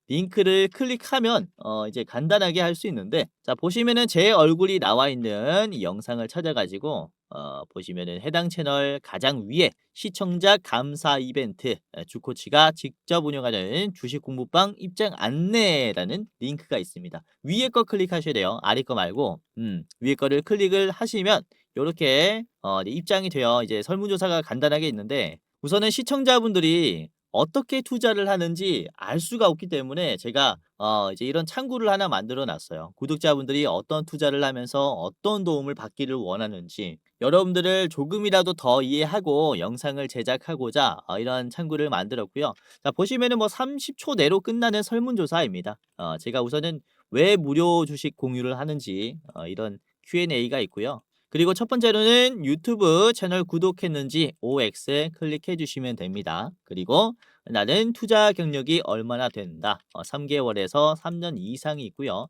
링크를 클릭하면 이제 간단하게 할 수 있는데 자 보시면은 제 얼굴이 나와 있는 이 영상을 찾아가지고 보시면은 해당 채널 가장 위에 시청자 감사 이벤트 주코치가 직접 운영하는 주식 공부방 입장 안내라는 링크가 있습니다. 위에 거 클릭하셔야 돼요. 아래 거 말고 위에 거를 클릭을 하시면 이렇게 입장이 돼요. 이제 설문조사가 간단하게 있는데 우선은 시청자분들이 어떻게 투자를 하는지 알 수가 없기 때문에 제가 이제 이런 창구를 하나 만들어 놨어요. 구독자분들이 어떤 투자를 하면서 어떤 도움을 받기를 원하는지 여러분들을 조금이라도 더 이해하고 영상을 제작하고자 이런 창구를 만들었고요. 자 보시면은 뭐 30초 내로 끝나는 설문조사입니다. 제가 우선은 왜 무료 주식 공유를 하는지 이런 Q&A가 있고요. 그리고 첫 번째로는 유튜브 채널 구독했는지 OX 클릭해 주시면 됩니다. 그리고 나는 투자 경력이 얼마나 된다. 3개월에서 3년 이상이 있고요.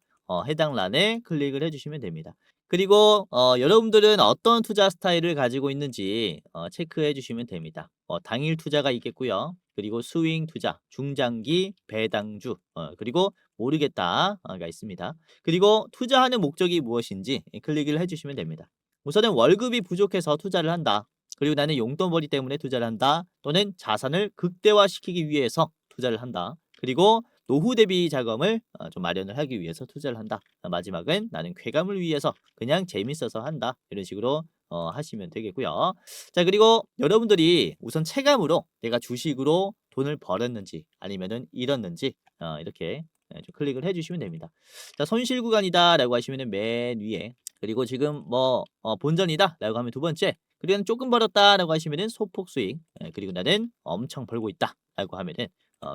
해당 란에 클릭을 해주시면 됩니다. 그리고 여러분들은 어떤 투자 스타일을 가지고 있는지 체크해 주시면 됩니다. 당일 투자가 있겠고요. 그리고 스윙 투자, 중장기, 배당주, 그리고 모르겠다가 있습니다. 그리고 투자하는 목적이 무엇인지 클릭을 해주시면 됩니다. 우선은 월급이 부족해서 투자를 한다. 그리고 나는 용돈벌이 때문에 투자를 한다. 또는 자산을 극대화시키기 위해서 투자를 한다. 그리고 노후 대비 자금을 좀 마련을 하기 위해서 투자를 한다. 마지막은 나는 쾌감을 위해서 그냥 재밌어서 한다. 이런 식으로 하시면 되겠고요. 자 그리고 여러분들이 우선 체감으로 내가 주식으로 돈을 벌었는지 아니면은 잃었는지 이렇게 좀 클릭을 해주시면 됩니다. 자 손실 구간이다 라고 하시면은 맨 위에 그리고 지금 뭐 본전이다 라고 하면 두 번째, 그리고 조금 벌었다 라고 하시면은 소폭 수익, 그리고 나는 엄청 벌고 있다 라고 하면은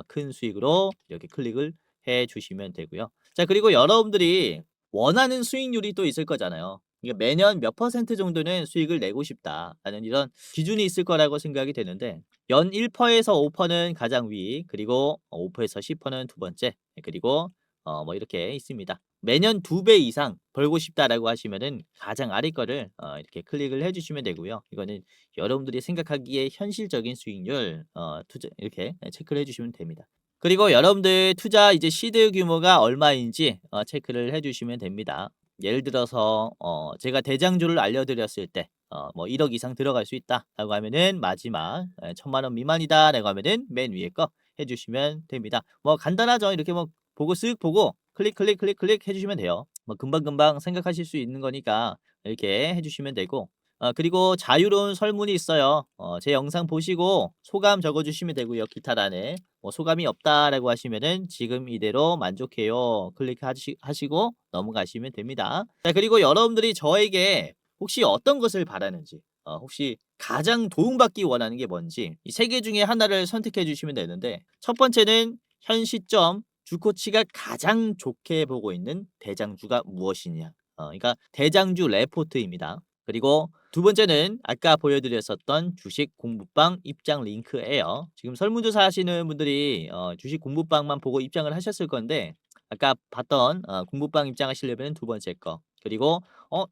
큰 수익으로 이렇게 클릭을 해 주시면 되고요. 자, 그리고 여러분들이 원하는 수익률이 또 있을 거잖아요. 이게 매년 몇 퍼센트 정도는 수익을 내고 싶다라는 이런 기준이 있을 거라고 생각이 되는데, 연 1%에서 5%는 가장 위, 그리고 5%에서 10%는 두 번째, 그리고 뭐 이렇게 있습니다. 매년 2배 이상 벌고 싶다라고 하시면은 가장 아래 거를 이렇게 클릭을 해 주시면 되고요. 이거는 여러분들이 생각하기에 현실적인 수익률 투자 이렇게 체크를 해 주시면 됩니다. 그리고 여러분들 투자 이제 시드 규모가 얼마인지 체크를 해 주시면 됩니다. 예를 들어서 제가 대장주를 알려드렸을 때 뭐 1억 이상 들어갈 수 있다라고 하면은 마지막 1,000만 원 미만이다라고 하면은 맨 위에 거 해주시면 됩니다. 뭐 간단하죠. 이렇게 뭐 보고 쓱 보고 클릭 해주시면 돼요. 뭐 금방금방 생각하실 수 있는 거니까 이렇게 해주시면 되고, 그리고 자유로운 설문이 있어요. 제 영상 보시고 소감 적어주시면 되고요. 기타란에 뭐 소감이 없다라고 하시면은 지금 이대로 만족해요 하시고 넘어가시면 됩니다. 자, 그리고 여러분들이 저에게 혹시 어떤 것을 바라는지, 혹시 가장 도움받기 원하는 게 뭔지 이 세 개 중에 하나를 선택해 주시면 되는데, 첫 번째는 현 시점 주코치가 가장 좋게 보고 있는 대장주가 무엇이냐, 그러니까 대장주 레포트입니다. 그리고 두 번째는 아까 보여드렸었던 주식 공부방 입장 링크예요. 지금 설문조사 하시는 분들이 주식 공부방만 보고 입장을 하셨을 건데, 아까 봤던 공부방 입장하시려면 두 번째 거, 그리고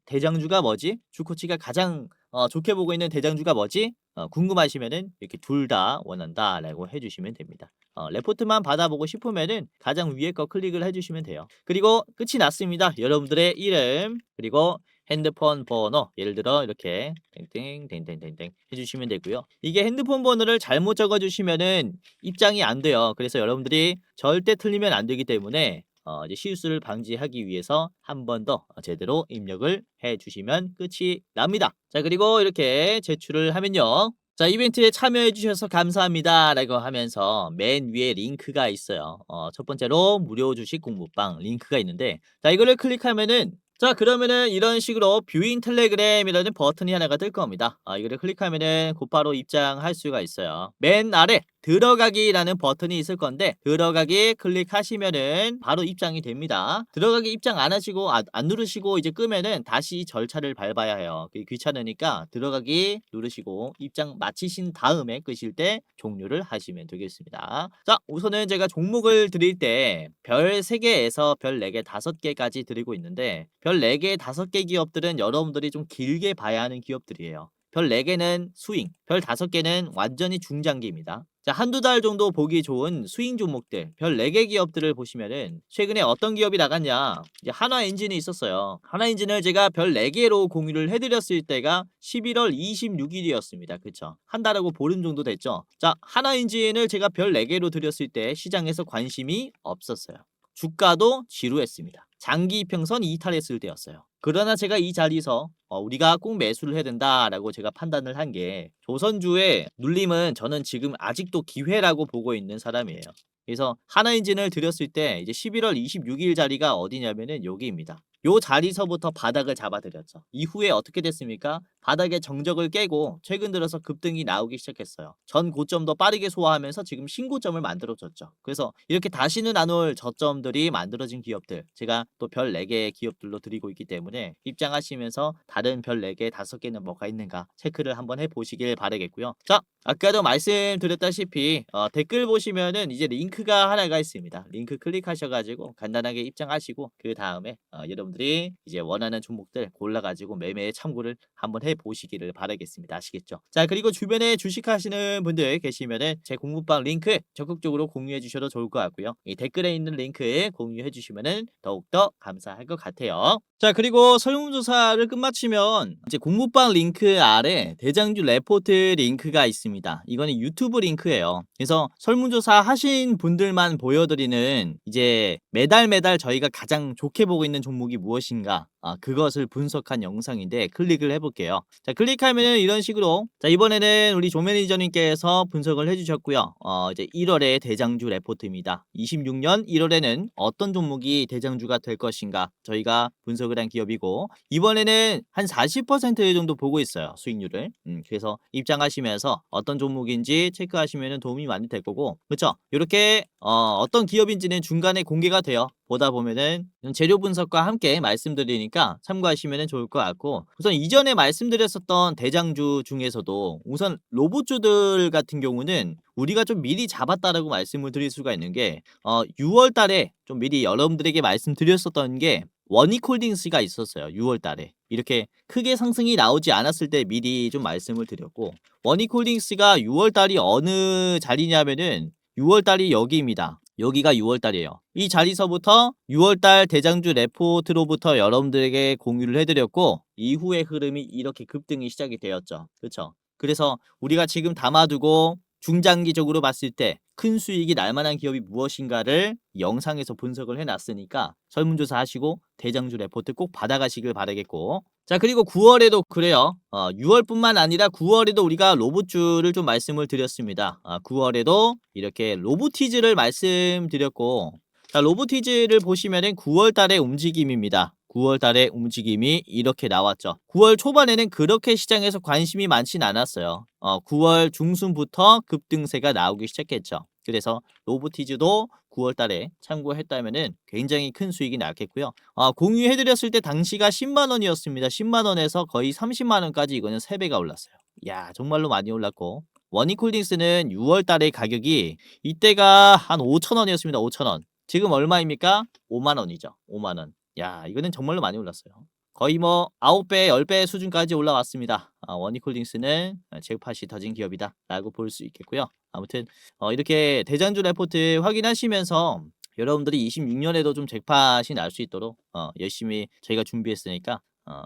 대장주가 뭐지? 주코치가 가장 좋게 보고 있는 대장주가 뭐지? 궁금하시면은 이렇게 둘 다 원한다라고 해주시면 됩니다. 레포트만 받아보고 싶으면은 가장 위에 거 클릭을 해주시면 돼요. 그리고 끝이 났습니다. 여러분들의 이름 그리고 핸드폰 번호, 예를 들어 이렇게 땡땡땡땡땡땡 해주시면 되고요. 이게 핸드폰 번호를 잘못 적어주시면은 입장이 안 돼요. 그래서 여러분들이 절대 틀리면 안 되기 때문에 이제 실수를 방지하기 위해서 한 번 더 제대로 입력을 해주시면 끝이 납니다. 자, 그리고 이렇게 제출을 하면요. 자, 이벤트에 참여해 주셔서 감사합니다 라고 하면서 맨 위에 링크가 있어요. 첫 번째로 무료 주식 공부방 링크가 있는데, 자, 이거를 클릭하면은, 자, 그러면은 이런 식으로 뷰인 텔레그램이라는 버튼이 하나가 뜰 겁니다. 이거를 클릭하면은 곧바로 입장할 수가 있어요. 맨 아래 들어가기라는 버튼이 있을 건데, 들어가기 클릭하시면은 바로 입장이 됩니다. 들어가기 입장 안 하시고 안 누르시고 이제 끄면은 다시 절차를 밟아야 해요. 그게 귀찮으니까 들어가기 누르시고 입장 마치신 다음에 끄실 때 종료를 하시면 되겠습니다. 자, 우선은 제가 종목을 드릴 때 별 3개에서 별 4개, 5개까지 드리고 있는데, 별 4개, 5개 기업들은 여러분들이 좀 길게 봐야 하는 기업들이에요. 별 4개는 스윙, 별 5개는 완전히 중장기입니다. 자, 한두 달 정도 보기 좋은 스윙 종목들, 별 4개 기업들을 보시면은 최근에 어떤 기업이 나갔냐, 이제 한화엔진이 있었어요. 한화엔진을 제가 별 4개로 공유를 해드렸을 때가 11월 26일이었습니다. 그쵸? 한 달하고 보름 정도 됐죠? 자, 한화엔진을 제가 별 4개로 드렸을 때 시장에서 관심이 없었어요. 주가도 지루했습니다. 장기 이평선 이탈했을 때였어요. 그러나 제가 이 자리에서 우리가 꼭 매수를 해야 된다라고 제가 판단을 한 게, 조선주의 눌림은 저는 지금 아직도 기회라고 보고 있는 사람이에요. 그래서 하나인진을 드렸을 때 이제 11월 26일 자리가 어디냐면은 여기입니다. 요 자리서부터 바닥을 잡아드렸죠. 이후에 어떻게 됐습니까? 바닥의 정적을 깨고 최근 들어서 급등이 나오기 시작했어요. 전 고점도 빠르게 소화하면서 지금 신고점을 만들어줬죠. 그래서 이렇게 다시는 안 올 저점들이 만들어진 기업들, 제가 또 별 4개의 기업들로 드리고 있기 때문에 입장하시면서 다른 별 4개, 5개는 뭐가 있는가 체크를 한번 해보시길 바라겠고요. 자, 아까도 말씀드렸다시피 댓글 보시면은 이제 링크가 하나가 있습니다. 링크 클릭하셔가지고 간단하게 입장하시고, 그 다음에 여러분들이 이제 원하는 종목들 골라가지고 매매에 참고를 한번 해보시기를 바라겠습니다. 아시겠죠? 자, 그리고 주변에 주식하시는 분들 계시면은 제 공부방 링크 적극적으로 공유해 주셔도 좋을 것 같고요. 이 댓글에 있는 링크 공유해 주시면은 더욱더 감사할 것 같아요. 자, 그리고 설문조사를 끝마치면 이제 공부방 링크 아래 대장주 레포트 링크가 있습니다. 이거는 유튜브 링크예요. 그래서 설문조사 하신 분들만 보여드리는, 이제 매달 저희가 가장 좋게 보고 있는 종목이 무엇인가 그것을 분석한 영상인데 클릭을 해볼게요. 자, 클릭하면은 이런 식으로 자 이번에는 우리 조 매니저님께서 분석을 해주셨고요. 이제 1월의 대장주 레포트입니다. 26년 1월에는 어떤 종목이 대장주가 될 것인가 저희가 분석을 한 기업이고 이번에는 한 40% 정도 보고 있어요. 수익률을. 그래서 입장하시면서 어떤 종목인지 체크하시면 도움이 많이 될 거고 그렇죠? 이렇게 어떤 기업인지는 중간에 공개가 돼요. 보다 보면은 재료 분석과 함께 말씀드리니까 참고하시면 좋을 것 같고 우선 이전에 말씀드렸었던 대장주 중에서도 우선 로봇주들 같은 경우는 우리가 좀 미리 잡았다라고 말씀을 드릴 수가 있는 게 6월 달에 좀 미리 여러분들에게 말씀드렸었던 게 원익홀딩스가 있었어요. 6월 달에 이렇게 크게 상승이 나오지 않았을 때 미리 좀 말씀을 드렸고 원익홀딩스가 6월 달이 어느 자리냐면은 6월 달이 여기입니다. 여기가 6월 달이에요. 이 자리서부터 6월 달 대장주 레포트로부터 여러분들에게 공유를 해드렸고 이후의 흐름이 이렇게 급등이 시작이 되었죠. 그렇죠? 그래서 우리가 지금 담아두고 중장기적으로 봤을 때 큰 수익이 날 만한 기업이 무엇인가를 영상에서 분석을 해놨으니까 설문조사 하시고 대장주 레포트 꼭 받아가시길 바라겠고 자 그리고 9월에도 그래요. 6월뿐만 아니라 9월에도 우리가 로봇주를 좀 말씀을 드렸습니다. 9월에도 이렇게 로보티즈를 말씀드렸고 자 로보티즈를 보시면은 9월 달의 움직임입니다. 9월 달의 움직임이 이렇게 나왔죠. 9월 초반에는 그렇게 시장에서 관심이 많진 않았어요. 9월 중순부터 급등세가 나오기 시작했죠. 그래서 로보티즈도 9월 달에 참고했다면은 굉장히 큰 수익이 났겠고요. 공유해드렸을 때 당시가 10만 원이었습니다. 10만 원에서 거의 30만 원까지 이거는 3배가 올랐어요. 야 정말로 많이 올랐고 원익홀딩스는 6월 달의 가격이 이때가 한 5천 원이었습니다. 5천 원. 지금 얼마입니까? 5만 원이죠. 5만 원. 야 이거는 정말로 많이 올랐어요. 거의 뭐 9배, 10배 수준까지 올라왔습니다. 원익홀딩스는 잭팟이 터진 기업이다 라고 볼 수 있겠고요. 아무튼 이렇게 대장주 레포트 확인하시면서 여러분들이 26년에도 좀 잭팟이 날 수 있도록 열심히 저희가 준비했으니까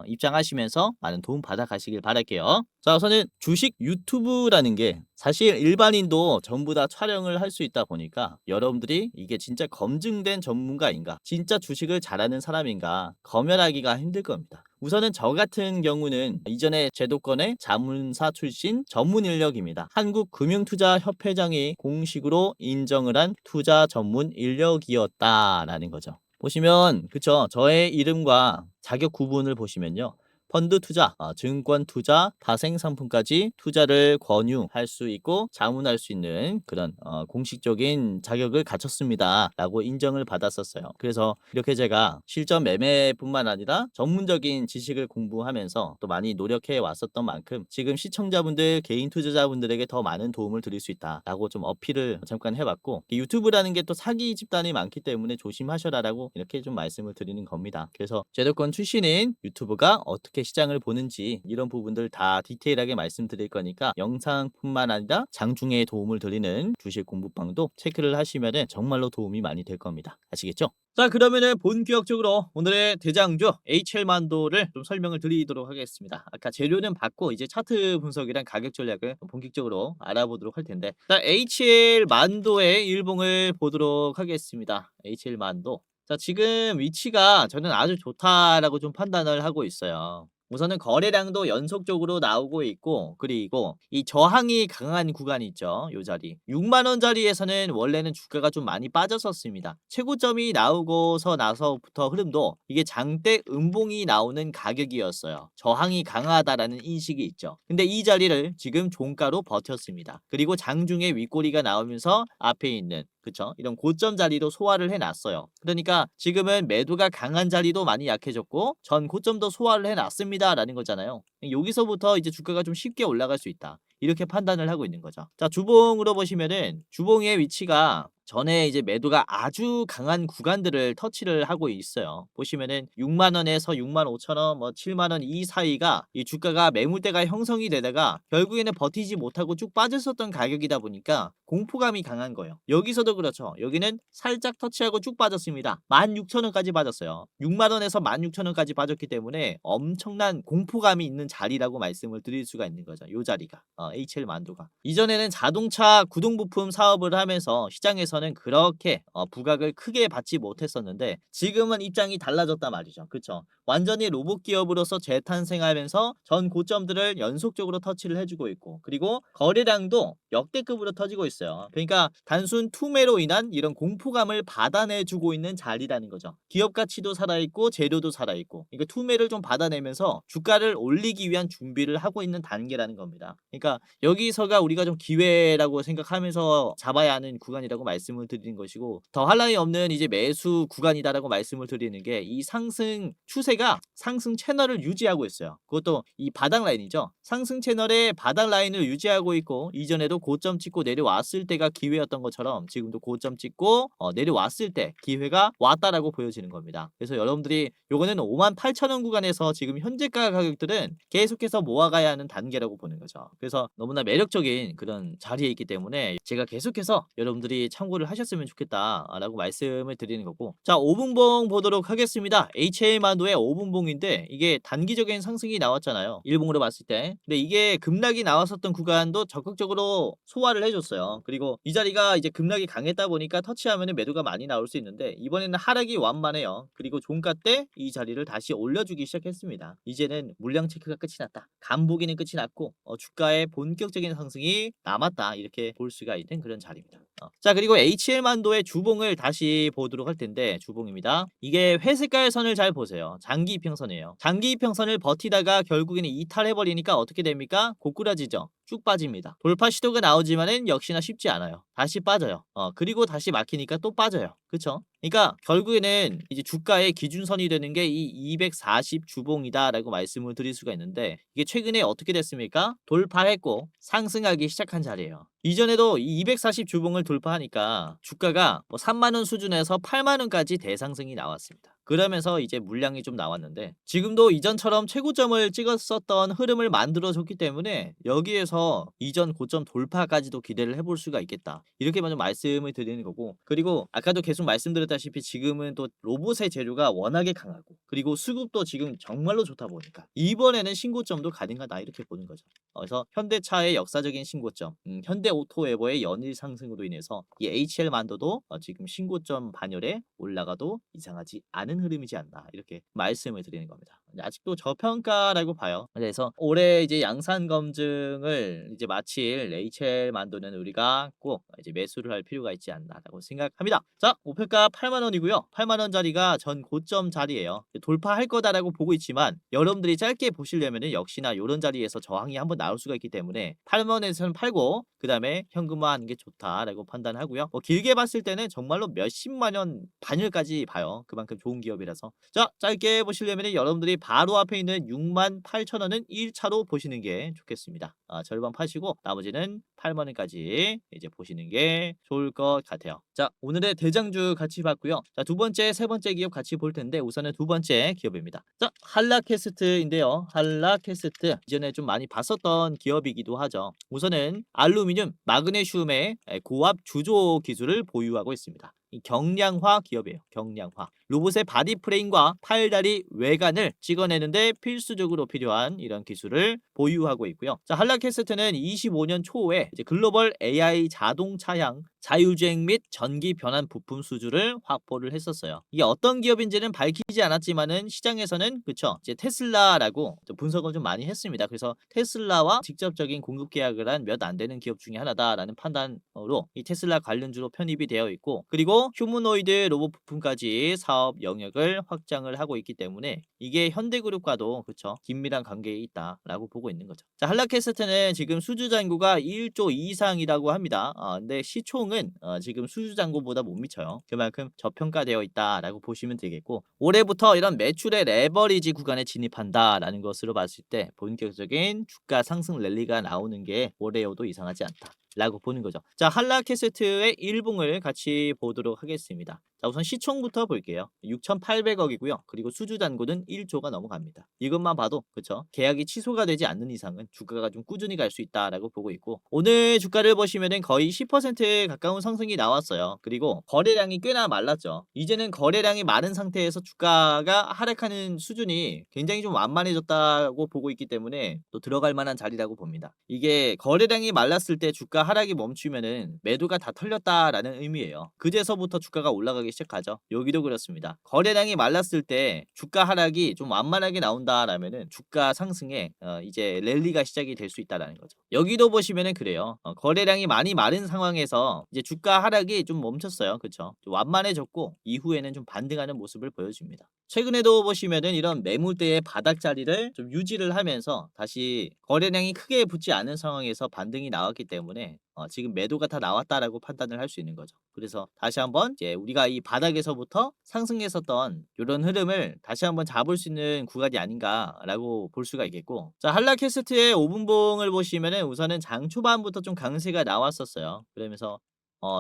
입장하시면서 많은 도움 받아 가시길 바랄게요. 자 우선은 주식 유튜브라는 게 사실 일반인도 전부 다 촬영을 할 수 있다 보니까 여러분들이 이게 진짜 검증된 전문가인가 진짜 주식을 잘하는 사람인가 검열하기가 힘들 겁니다. 우선은 저 같은 경우는 이전에 제도권의 자문사 출신 전문 인력입니다. 한국금융투자협회장이 공식으로 인정을 한 투자 전문 인력이었다라는 거죠. 보시면 그쵸 저의 이름과 자격 구분을 보시면요. 펀드 투자, 증권 투자, 다생 상품까지 투자를 권유할 수 있고 자문할 수 있는 그런 공식적인 자격을 갖췄습니다. 라고 인정을 받았었어요. 그래서 이렇게 제가 실전 매매뿐만 아니라 전문적인 지식을 공부하면서 또 많이 노력해 왔었던 만큼 지금 시청자분들, 개인 투자자분들에게 더 많은 도움을 드릴 수 있다라고 좀 어필을 잠깐 해봤고 유튜브라는 게 또 사기 집단이 많기 때문에 조심하셔라라고 이렇게 좀 말씀을 드리는 겁니다. 그래서 제도권 출신인 유튜브가 어떻게 시장을 보는지 이런 부분들 다 디테일하게 말씀드릴 거니까 영상뿐만 아니라 장중에 도움을 드리는 주식 공부방도 체크를 하시면 정말로 도움이 많이 될 겁니다. 아시겠죠? 자 그러면은 본격적으로 오늘의 대장주 HL만도를 좀 설명을 드리도록 하겠습니다. 아까 재료는 받고 이제 차트 분석이랑 가격 전략을 본격적으로 알아보도록 할 텐데 자 HL만도의 일봉을 보도록 하겠습니다. HL만도 자 지금 위치가 저는 아주 좋다라고 좀 판단을 하고 있어요. 우선은 거래량도 연속적으로 나오고 있고 그리고 이 저항이 강한 구간이 있죠. 요 자리 6만원 자리에서는 원래는 주가가 좀 많이 빠졌었습니다. 최고점이 나오고서 나서부터 흐름도 이게 장대 음봉이 나오는 가격이었어요. 저항이 강하다라는 인식이 있죠. 근데 이 자리를 지금 종가로 버텼습니다. 그리고 장중에 윗꼬리가 나오면서 앞에 있는 그쵸? 이런 고점 자리도 소화를 해놨어요. 그러니까 지금은 매도가 강한 자리도 많이 약해졌고 전 고점도 소화를 해놨습니다 라는 거잖아요. 여기서부터 이제 주가가 좀 쉽게 올라갈 수 있다. 이렇게 판단을 하고 있는 거죠. 자 주봉으로 보시면은 주봉의 위치가 전에 이제 매도가 아주 강한 구간들을 터치를 하고 있어요. 보시면은 6만원에서 6만 5천원, 뭐 7만원 이 사이가 이 주가가 매물대가 형성이 되다가 결국에는 버티지 못하고 쭉 빠졌었던 가격이다 보니까 공포감이 강한 거예요. 여기서도 그렇죠. 여기는 살짝 터치하고 쭉 빠졌습니다. 16,000원까지 빠졌어요. 6만원에서 16,000원까지 빠졌기 때문에 엄청난 공포감이 있는 자리라고 말씀을 드릴 수가 있는 거죠. 이 자리가 HL만도가 이전에는 자동차 구동부품 사업을 하면서 시장에서 입장에서는 그렇게 부각을 크게 받지 못했었는데 지금은 입장이 달라졌단 말이죠. 그쵸? 완전히 로봇 기업으로서 재탄생하면서 전 고점들을 연속적으로 터치를 해주고 있고 그리고 거래량도 역대급으로 터지고 있어요. 그러니까 단순 투매로 인한 이런 공포감을 받아내주고 있는 자리라는 거죠. 기업 가치도 살아있고 재료도 살아있고 그러니까 투매를 좀 받아내면서 주가를 올리기 위한 준비를 하고 있는 단계라는 겁니다. 그러니까 여기서가 우리가 좀 기회라고 생각하면서 잡아야 하는 구간이라고 말씀을 드리는 것이고 더할 나위 없는 이제 매수 구간이다라고 말씀을 드리는 게 이 상승 추세가 상승 채널을 유지하고 있어요. 그것도 이 바닥 라인이죠. 상승 채널의 바닥 라인을 유지하고 있고 이전에도 고점 찍고 내려왔을 때가 기회였던 것처럼 지금도 고점 찍고 내려왔을 때 기회가 왔다라고 보여지는 겁니다. 그래서 여러분들이 요거는 58,000원 구간에서 지금 현재가 가격들은 계속해서 모아가야 하는 단계라고 보는 거죠. 그래서 너무나 매력적인 그런 자리에 있기 때문에 제가 계속해서 여러분들이 참고를 하셨으면 좋겠다라고 말씀을 드리는 거고 자 5분봉 보도록 하겠습니다. HM만도의 5분봉인데 이게 단기적인 상승이 나왔잖아요. 일봉으로 봤을 때 근데 이게 급락이 나왔었던 구간도 적극적으로 소화를 해줬어요. 그리고 이 자리가 이제 급락이 강했다 보니까 터치하면 매도가 많이 나올 수 있는데 이번에는 하락이 완만해요. 그리고 종가 때 이 자리를 다시 올려주기 시작했습니다. 이제는 물량 체크가 끝이 났다. 간보기는 끝이 났고 주가의 본격적인 상승이 남았다. 이렇게 볼 수가 있는 그런 자리입니다. 자 그리고 HL만도의 주봉을 다시 보도록 할 텐데 주봉입니다. 이게 회색깔 선을 잘 보세요. 장기 이평선이에요. 장기 이평선을 버티다가 결국에는 이탈해버리니까 어떻게 됩니까? 고꾸라지죠. 쭉 빠집니다. 돌파 시도가 나오지만은 역시나 쉽지 않아요. 다시 빠져요. 그리고 다시 막히니까 또 빠져요. 그쵸? 그러니까 결국에는 이제 주가의 기준선이 되는 게 이 240 주봉이다라고 말씀을 드릴 수가 있는데 이게 최근에 어떻게 됐습니까? 돌파했고 상승하기 시작한 자리예요. 이전에도 이 240 주봉을 돌파하니까 주가가 뭐 3만 원 수준에서 8만 원까지 대상승이 나왔습니다. 그러면서 이제 물량이 좀 나왔는데 지금도 이전처럼 최고점을 찍었었던 흐름을 만들어줬기 때문에 여기에서 이전 고점 돌파까지도 기대를 해볼 수가 있겠다. 이렇게만 좀 말씀을 드리는 거고 그리고 아까도 계속 말씀드렸다시피 지금은 또 로봇의 재료가 워낙에 강하고 그리고 수급도 지금 정말로 좋다 보니까 이번에는 신고점도 가능하다 이렇게 보는 거죠. 그래서 현대차의 역사적인 신고점, 현대오토에버의 연일 상승으로 인해서 이 HL만도도 지금 신고점 반열에 올라가도 이상하지 않은 흐름이지 않나 이렇게 말씀을 드리는 겁니다. 아직도 저평가라고 봐요. 그래서 올해 이제 양산 검증을 이제 마칠 HL만도는 우리가 꼭 이제 매수를 할 필요가 있지 않나라고 생각합니다. 자, 목표가 8만 원이고요. 8만 원짜리가 전 고점 자리예요. 돌파할 거다라고 보고 있지만 여러분들이 짧게 보시려면은 역시나 이런 자리에서 저항이 한번 나올 수가 있기 때문에 8만 원에서는 팔고 그 다음에 현금화하는 게 좋다라고 판단하고요. 뭐 길게 봤을 때는 정말로 몇십만 원 반열까지 봐요. 그만큼 좋은 기업이라서. 자, 짧게 보시려면 여러분들이 바로 앞에 있는 68,000원은 1차로 보시는 게 좋겠습니다. 절반 파시고 나머지는 8만 원까지 이제 보시는 게 좋을 것 같아요. 자, 오늘의 대장주 같이 봤고요. 자, 두 번째, 세 번째 기업 같이 볼 텐데 우선은 두 번째 기업입니다. 자, 한라캐스트인데요. 한라캐스트 이전에 좀 많이 봤었던 기업이기도 하죠. 우선은 알루미늄, 마그네슘의 고압 주조 기술을 보유하고 있습니다. 이 경량화 기업이에요. 경량화. 로봇의 바디 프레임과 팔다리 외관을 찍어내는데 필수적으로 필요한 이런 기술을 보유하고 있고요. 자, 한라캐스트는 25년 초에 이제 글로벌 AI 자동차향 자율주행 및 전기 변환 부품 수주를 확보를 했었어요. 이게 어떤 기업인지는 밝히지 않았지만은 시장에서는 그쵸 이제 테슬라라고 분석을 좀 많이 했습니다. 그래서 테슬라와 직접적인 공급 계약을 한 몇 안 되는 기업 중에 하나다라는 판단으로 이 테슬라 관련주로 편입이 되어 있고 그리고 휴머노이드 로봇 부품까지 사업 영역을 확장을 하고 있기 때문에 이게 현대그룹과도 그쵸 긴밀한 관계에 있다라고 보고 있는 거죠. 자, 한라캐스트는 지금 수주 잔고가 1조 이상이라고 합니다. 근데 시총은 지금 수주 잔고보다 못 미쳐요. 그만큼 저평가되어 있다라고 보시면 되겠고 올해부터 이런 매출의 레버리지 구간에 진입한다라는 것으로 봤을 때 본격적인 주가 상승 랠리가 나오는 게 올해여도 이상하지 않다. 라고 보는 거죠. 자, 한라캐스트의 일봉을 같이 보도록 하겠습니다. 자, 자, 우선 시총부터 볼게요. 6,800억이고요. 그리고 수주 잔고는 1조가 넘어갑니다. 이것만 봐도 그쵸? 계약이 취소가 되지 않는 이상은 주가가 좀 꾸준히 갈 수 있다라고 보고 있고, 오늘 주가를 보시면은 거의 10%에 가까운 상승이 나왔어요. 그리고 거래량이 꽤나 말랐죠. 이제는 거래량이 많은 상태에서 주가가 하락하는 수준이 굉장히 좀 완만해졌다고 보고 있기 때문에 또 들어갈 만한 자리라고 봅니다. 이게 거래량이 말랐을 때 주가 하락이 멈추면은 매도가 다 털렸다라는 의미예요. 그제서부터 주가가 올라가기 시작하죠. 여기도 그렇습니다. 거래량이 말랐을 때 주가 하락이 좀 완만하게 나온다라면은 주가 상승에 이제 랠리가 시작이 될 수 있다라는 거죠. 여기도 보시면은 그래요. 거래량이 많이 마른 상황에서 이제 주가 하락이 좀 멈췄어요. 그쵸? 좀 완만해졌고 이후에는 좀 반등하는 모습을 보여줍니다. 최근에도 보시면은 이런 매물대의 바닥 자리를 좀 유지를 하면서 다시 거래량이 크게 붙지 않은 상황에서 반등이 나왔기 때문에 지금 매도가 다 나왔다라고 판단을 할 수 있는 거죠. 그래서 다시 한번 이제 우리가 이 바닥에서부터 상승했었던 이런 흐름을 다시 한번 잡을 수 있는 구간이 아닌가라고 볼 수가 있겠고, 자, 한라캐스트의 5분봉을 보시면은 우선은 장 초반부터 좀 강세가 나왔었어요. 그러면서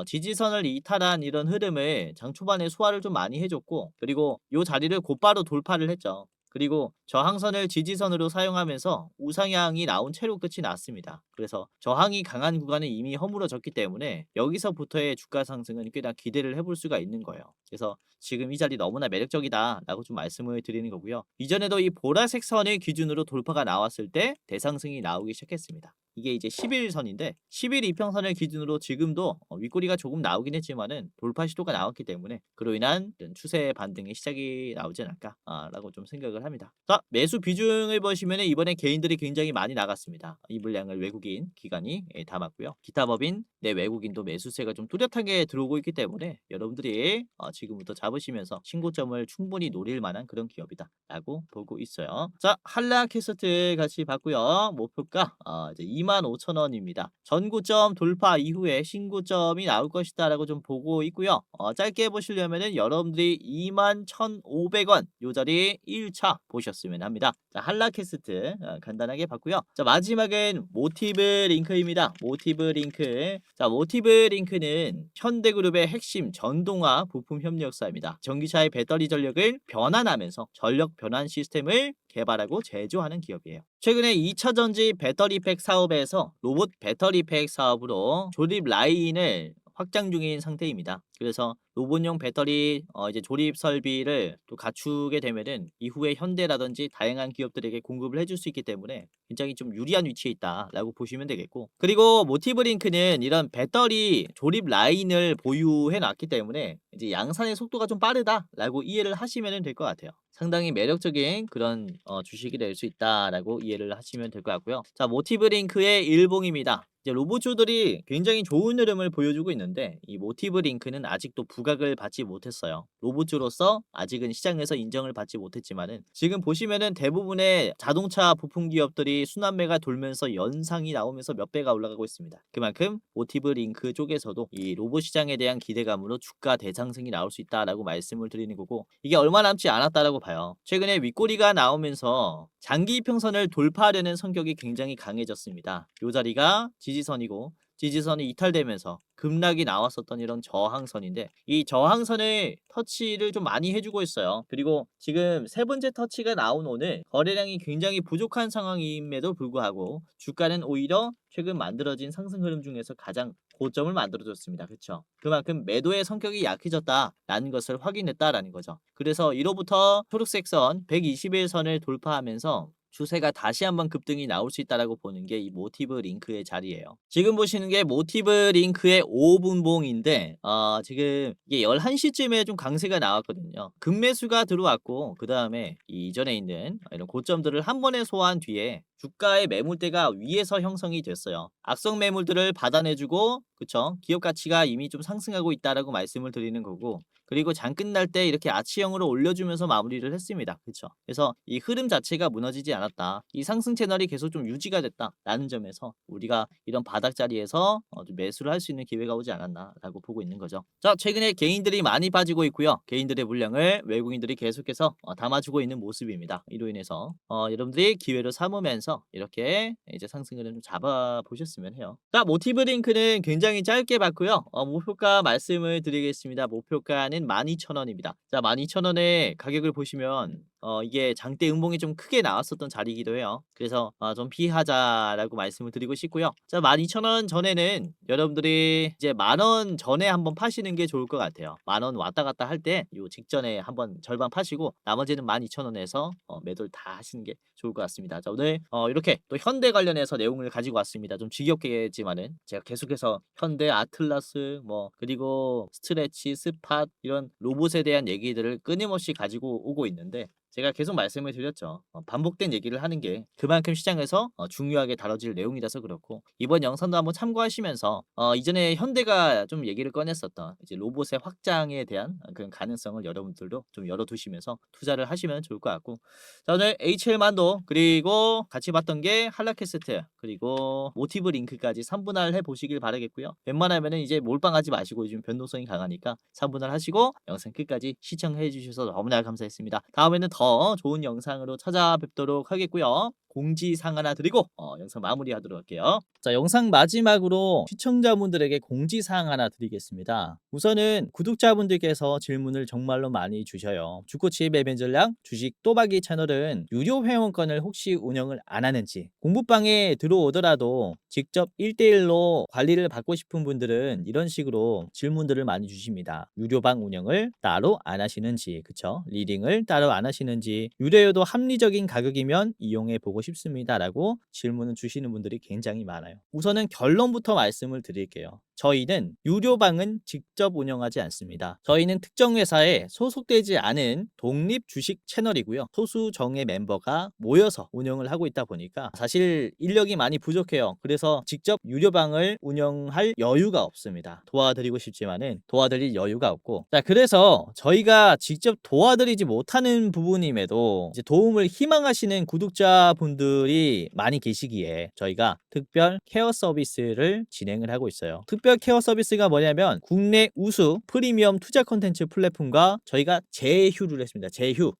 지지선을 이탈한 이런 흐름을 장 초반에 소화를 좀 많이 해줬고, 그리고 요 자리를 곧바로 돌파를 했죠. 그리고 저항선을 지지선으로 사용하면서 우상향이 나온 채로 끝이 났습니다. 그래서 저항이 강한 구간은 이미 허물어졌기 때문에 여기서부터의 주가 상승은 꽤나 기대를 해볼 수가 있는 거예요. 그래서 지금 이 자리 너무나 매력적이다라고 좀 말씀을 드리는 거고요. 이전에도 이 보라색 선을 기준으로 돌파가 나왔을 때 대상승이 나오기 시작했습니다. 이게 이제 11선인데 11 이평선을 기준으로 지금도 윗꼬리가 조금 나오긴 했지만은 돌파 시도가 나왔기 때문에 그로 인한 추세 반등의 시작이 나오지 않을까라고 좀 생각을 합니다. 자, 매수 비중을 보시면은 이번에 개인들이 굉장히 많이 나갔습니다. 이 물량을 외국인 기관이 담았고요. 기타 법인 내 외국인도 매수세가 좀 뚜렷하게 들어오고 있기 때문에 여러분들이 지금부터 잡으시면서 신고점을 충분히 노릴 만한 그런 기업이다라고 보고 있어요. 자, 한라캐스트 같이 봤고요. 목표가 이제 25,000원입니다. 전고점 돌파 이후에 신고점이 나올 것이다라고 좀 보고 있고요. 짧게 보시려면은 여러분들이 21,500원 요 자리 1차 보셨으면 합니다. 자, 한라캐스트 간단하게 봤고요. 자, 마지막은 모티브 링크입니다. 모티브 링크. 자, 모티브 링크는 현대그룹의 핵심 전동화 부품 협력사입니다. 전기차의 배터리 전력을 변환하면서 전력 변환 시스템을 개발하고 제조하는 기업이에요. 최근에 2차전지 배터리팩 사업에서 로봇 배터리팩 사업으로 조립 라인을 확장 중인 상태입니다. 그래서 로봇용 배터리 이제 조립 설비를 또 갖추게 되면은 이후에 현대라든지 다양한 기업들에게 공급을 해줄 수 있기 때문에 굉장히 좀 유리한 위치에 있다라고 보시면 되겠고, 그리고 모티브링크는 이런 배터리 조립 라인을 보유해 놨기 때문에 이제 양산의 속도가 좀 빠르다라고 이해를 하시면 될 것 같아요. 상당히 매력적인 그런 주식이 될 수 있다라고 이해를 하시면 될 것 같고요. 자, 모티브링크의 일봉입니다. 이제 로봇주들이 굉장히 좋은 흐름을 보여주고 있는데 이 모티브 링크는 아직도 부각을 받지 못했어요. 로봇주로서 아직은 시장에서 인정을 받지 못했지만은 지금 보시면은 대부분의 자동차 부품 기업들이 순환매가 돌면서 연상이 나오면서 몇 배가 올라가고 있습니다. 그만큼 모티브 링크 쪽에서도 이 로봇 시장에 대한 기대감으로 주가 대상승이 나올 수 있다라고 말씀을 드리는 거고, 이게 얼마 남지 않았다라고 봐요. 최근에 윗꼬리가 나오면서 장기 이평선을 돌파하려는 성격이 굉장히 강해졌습니다. 요 자리가 지지선이고 지지선이 이탈되면서 급락이 나왔었던 이런 저항선인데 이 저항선을 터치를 좀 많이 해주고 있어요. 그리고 지금 세 번째 터치가 나온 오늘 거래량이 굉장히 부족한 상황임에도 불구하고 주가는 오히려 최근 만들어진 상승 흐름 중에서 가장 고점을 만들어줬습니다. 그렇죠? 그만큼 매도의 성격이 약해졌다라는 것을 확인했다라는 거죠. 그래서 이로부터 초록색 선 121선을 돌파하면서 추세가 다시 한번 급등이 나올 수 있다라고 보는 게 이 모티브 링크의 자리예요. 지금 보시는 게 모티브 링크의 5분봉인데 지금 이게 11시쯤에 좀 강세가 나왔거든요. 급매수가 들어왔고 그 다음에 이전에 있는 이런 고점들을 한 번에 소화한 뒤에 주가의 매물대가 위에서 형성이 됐어요. 악성 매물들을 받아내주고, 그쵸? 기업 가치가 이미 좀 상승하고 있다라고 말씀을 드리는 거고, 그리고 장 끝날 때 이렇게 아치형으로 올려주면서 마무리를 했습니다. 그쵸? 그래서 이 흐름 자체가 무너지지 않았다. 이 상승 채널이 계속 좀 유지가 됐다라는 점에서 우리가 이런 바닥 자리에서 좀 매수를 할 수 있는 기회가 오지 않았나라고 보고 있는 거죠. 자, 최근에 개인들이 많이 빠지고 있고요. 개인들의 물량을 외국인들이 계속해서 담아주고 있는 모습입니다. 이로 인해서 여러분들이 기회를 삼으면서 이렇게 이제 상승을 좀 잡아보셨으면 해요. 자, 모티브 링크는 굉장히 짧게 봤고요. 목표가 말씀을 드리겠습니다. 목표가는 시가는 12,000원입니다. 자, 12,000원의 가격을 보시면 이게 장대 음봉이 좀 크게 나왔었던 자리이기도 해요. 그래서 좀 피하자라고 말씀을 드리고 싶고요. 자, 12,000원 전에는 여러분들이 이제 10,000원 전에 한번 파시는 게 좋을 것 같아요. 10,000원 왔다 갔다 할 때 요 직전에 한번 절반 파시고 나머지는 12,000원에서 매도를 다 하시는 게 좋을 것 같습니다. 자, 오늘 이렇게 또 현대 관련해서 내용을 가지고 왔습니다. 좀 지겹겠지만은 제가 계속해서 현대, 아틀라스 그리고 스트레치, 스팟 이런 로봇에 대한 얘기들을 끊임없이 가지고 오고 있는데 제가 계속 말씀을 드렸죠. 반복된 얘기를 하는 게 그만큼 시장에서 중요하게 다뤄질 내용이라서 그렇고 이번 영상도 한번 참고하시면서 이전에 현대가 좀 얘기를 꺼냈었던 이제 로봇의 확장에 대한 그런 가능성을 여러분들도 좀 열어두시면서 투자를 하시면 좋을 것 같고 자, 오늘 HL만도 그리고 같이 봤던 게 한라캐스트 그리고 모티브 링크까지 3분할 해보시길 바라겠고요. 웬만하면은 이제 몰빵하지 마시고 요즘 변동성이 강하니까 3분할 하시고 영상 끝까지 시청해 주셔서 너무나 감사했습니다. 다음에는 더 좋은 영상으로 찾아뵙도록 하겠고요. 공지사항 하나 드리고 영상 마무리하도록 할게요. 자, 영상 마지막으로 시청자분들에게 공지사항 하나 드리겠습니다. 우선은 구독자분들께서 질문을 정말로 많이 주셔요. 주코치 매매 전략 주식 또박이 채널은 유료 회원권을 혹시 운영을 안 하는지 공부방에 들어오더라도 직접 1대1로 관리를 받고 싶은 분들은 이런 식으로 질문들을 많이 주십니다. 유료방 운영을 따로 안 하시는지, 그쵸? 리딩을 따로 안 하시는지, 유료여도 합리적인 가격이면 이용해 보고 싶습니다 라고 질문을 주시는 분들이 굉장히 많아요. 우선은 결론부터 말씀을 드릴게요. 저희는 유료방은 직접 운영하지 않습니다. 저희는 특정 회사에 소속되지 않은 독립 주식 채널이고요. 소수 정예 멤버가 모여서 운영을 하고 있다 보니까 사실 인력이 많이 부족해요. 그래서 직접 유료방을 운영할 여유가 없습니다. 도와드리고 싶지만은 도와드릴 여유가 없고 자, 그래서 저희가 직접 도와드리지 못하는 부분임에도 이제 도움을 희망하시는 구독자분들이 많이 계시기에 저희가 특별 케어 서비스를 진행을 하고 있어요. 특별 케어 서비스가 뭐냐면 국내 우수 프리미엄 투자 콘텐츠 플랫폼과 저희가 제휴를 했습니다.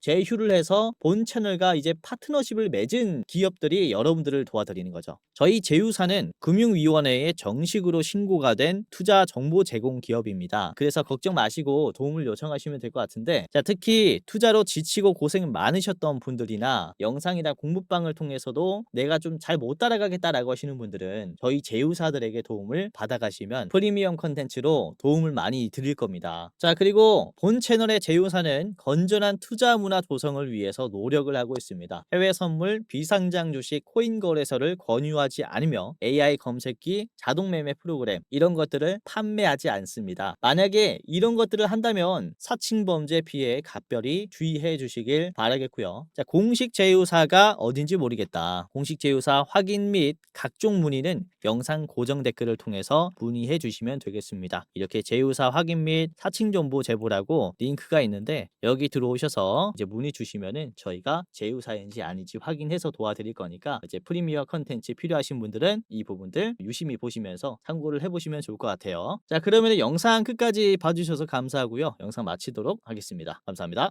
제휴를 해서 본 채널과 이제 파트너십을 맺은 기업들이 여러분들을 도와드리는 거죠. 저희 제휴사는 금융위원회에 정식으로 신고가 된 투자 정보 제공 기업입니다. 그래서 걱정 마시고 도움을 요청하시면 될 것 같은데 자, 특히 투자로 지치고 고생 많으셨던 분들이나 영상이나 공부방을 통해서도 내가 좀 잘 못 따라가겠다라고 하시는 분들은 저희 제휴사들에게 도움을 받아가시면 프리미엄 컨텐츠로 도움을 많이 드릴 겁니다. 자, 그리고 본 채널의 제휴사는 건전한 투자 문화 조성을 위해서 노력을 하고 있습니다. 해외 선물, 비상장 주식, 코인 거래소를 권유하지 않으며 AI 검색기, 자동 매매 프로그램 이런 것들을 판매하지 않습니다. 만약에 이런 것들을 한다면 사칭 범죄 피해에 각별히 주의해 주시길 바라겠고요. 자, 공식 제휴사가 어딘지 모르겠다. 공식 제휴사 확인 및 각종 문의는 영상 고정 댓글을 통해서 문의해 주시면 되겠습니다. 이렇게 제휴사 확인 및 사칭 정보 제보라고 링크가 있는데 여기 들어오셔서 이제 문의 주시면은 저희가 제휴사인지 아닌지 확인해서 도와드릴 거니까 이제 프리미어 컨텐츠 필요하신 분들은 이 부분들 유심히 보시면서 참고를 해보시면 좋을 것 같아요. 자, 그러면 영상 끝까지 봐주셔서 감사하고요. 영상 마치도록 하겠습니다. 감사합니다.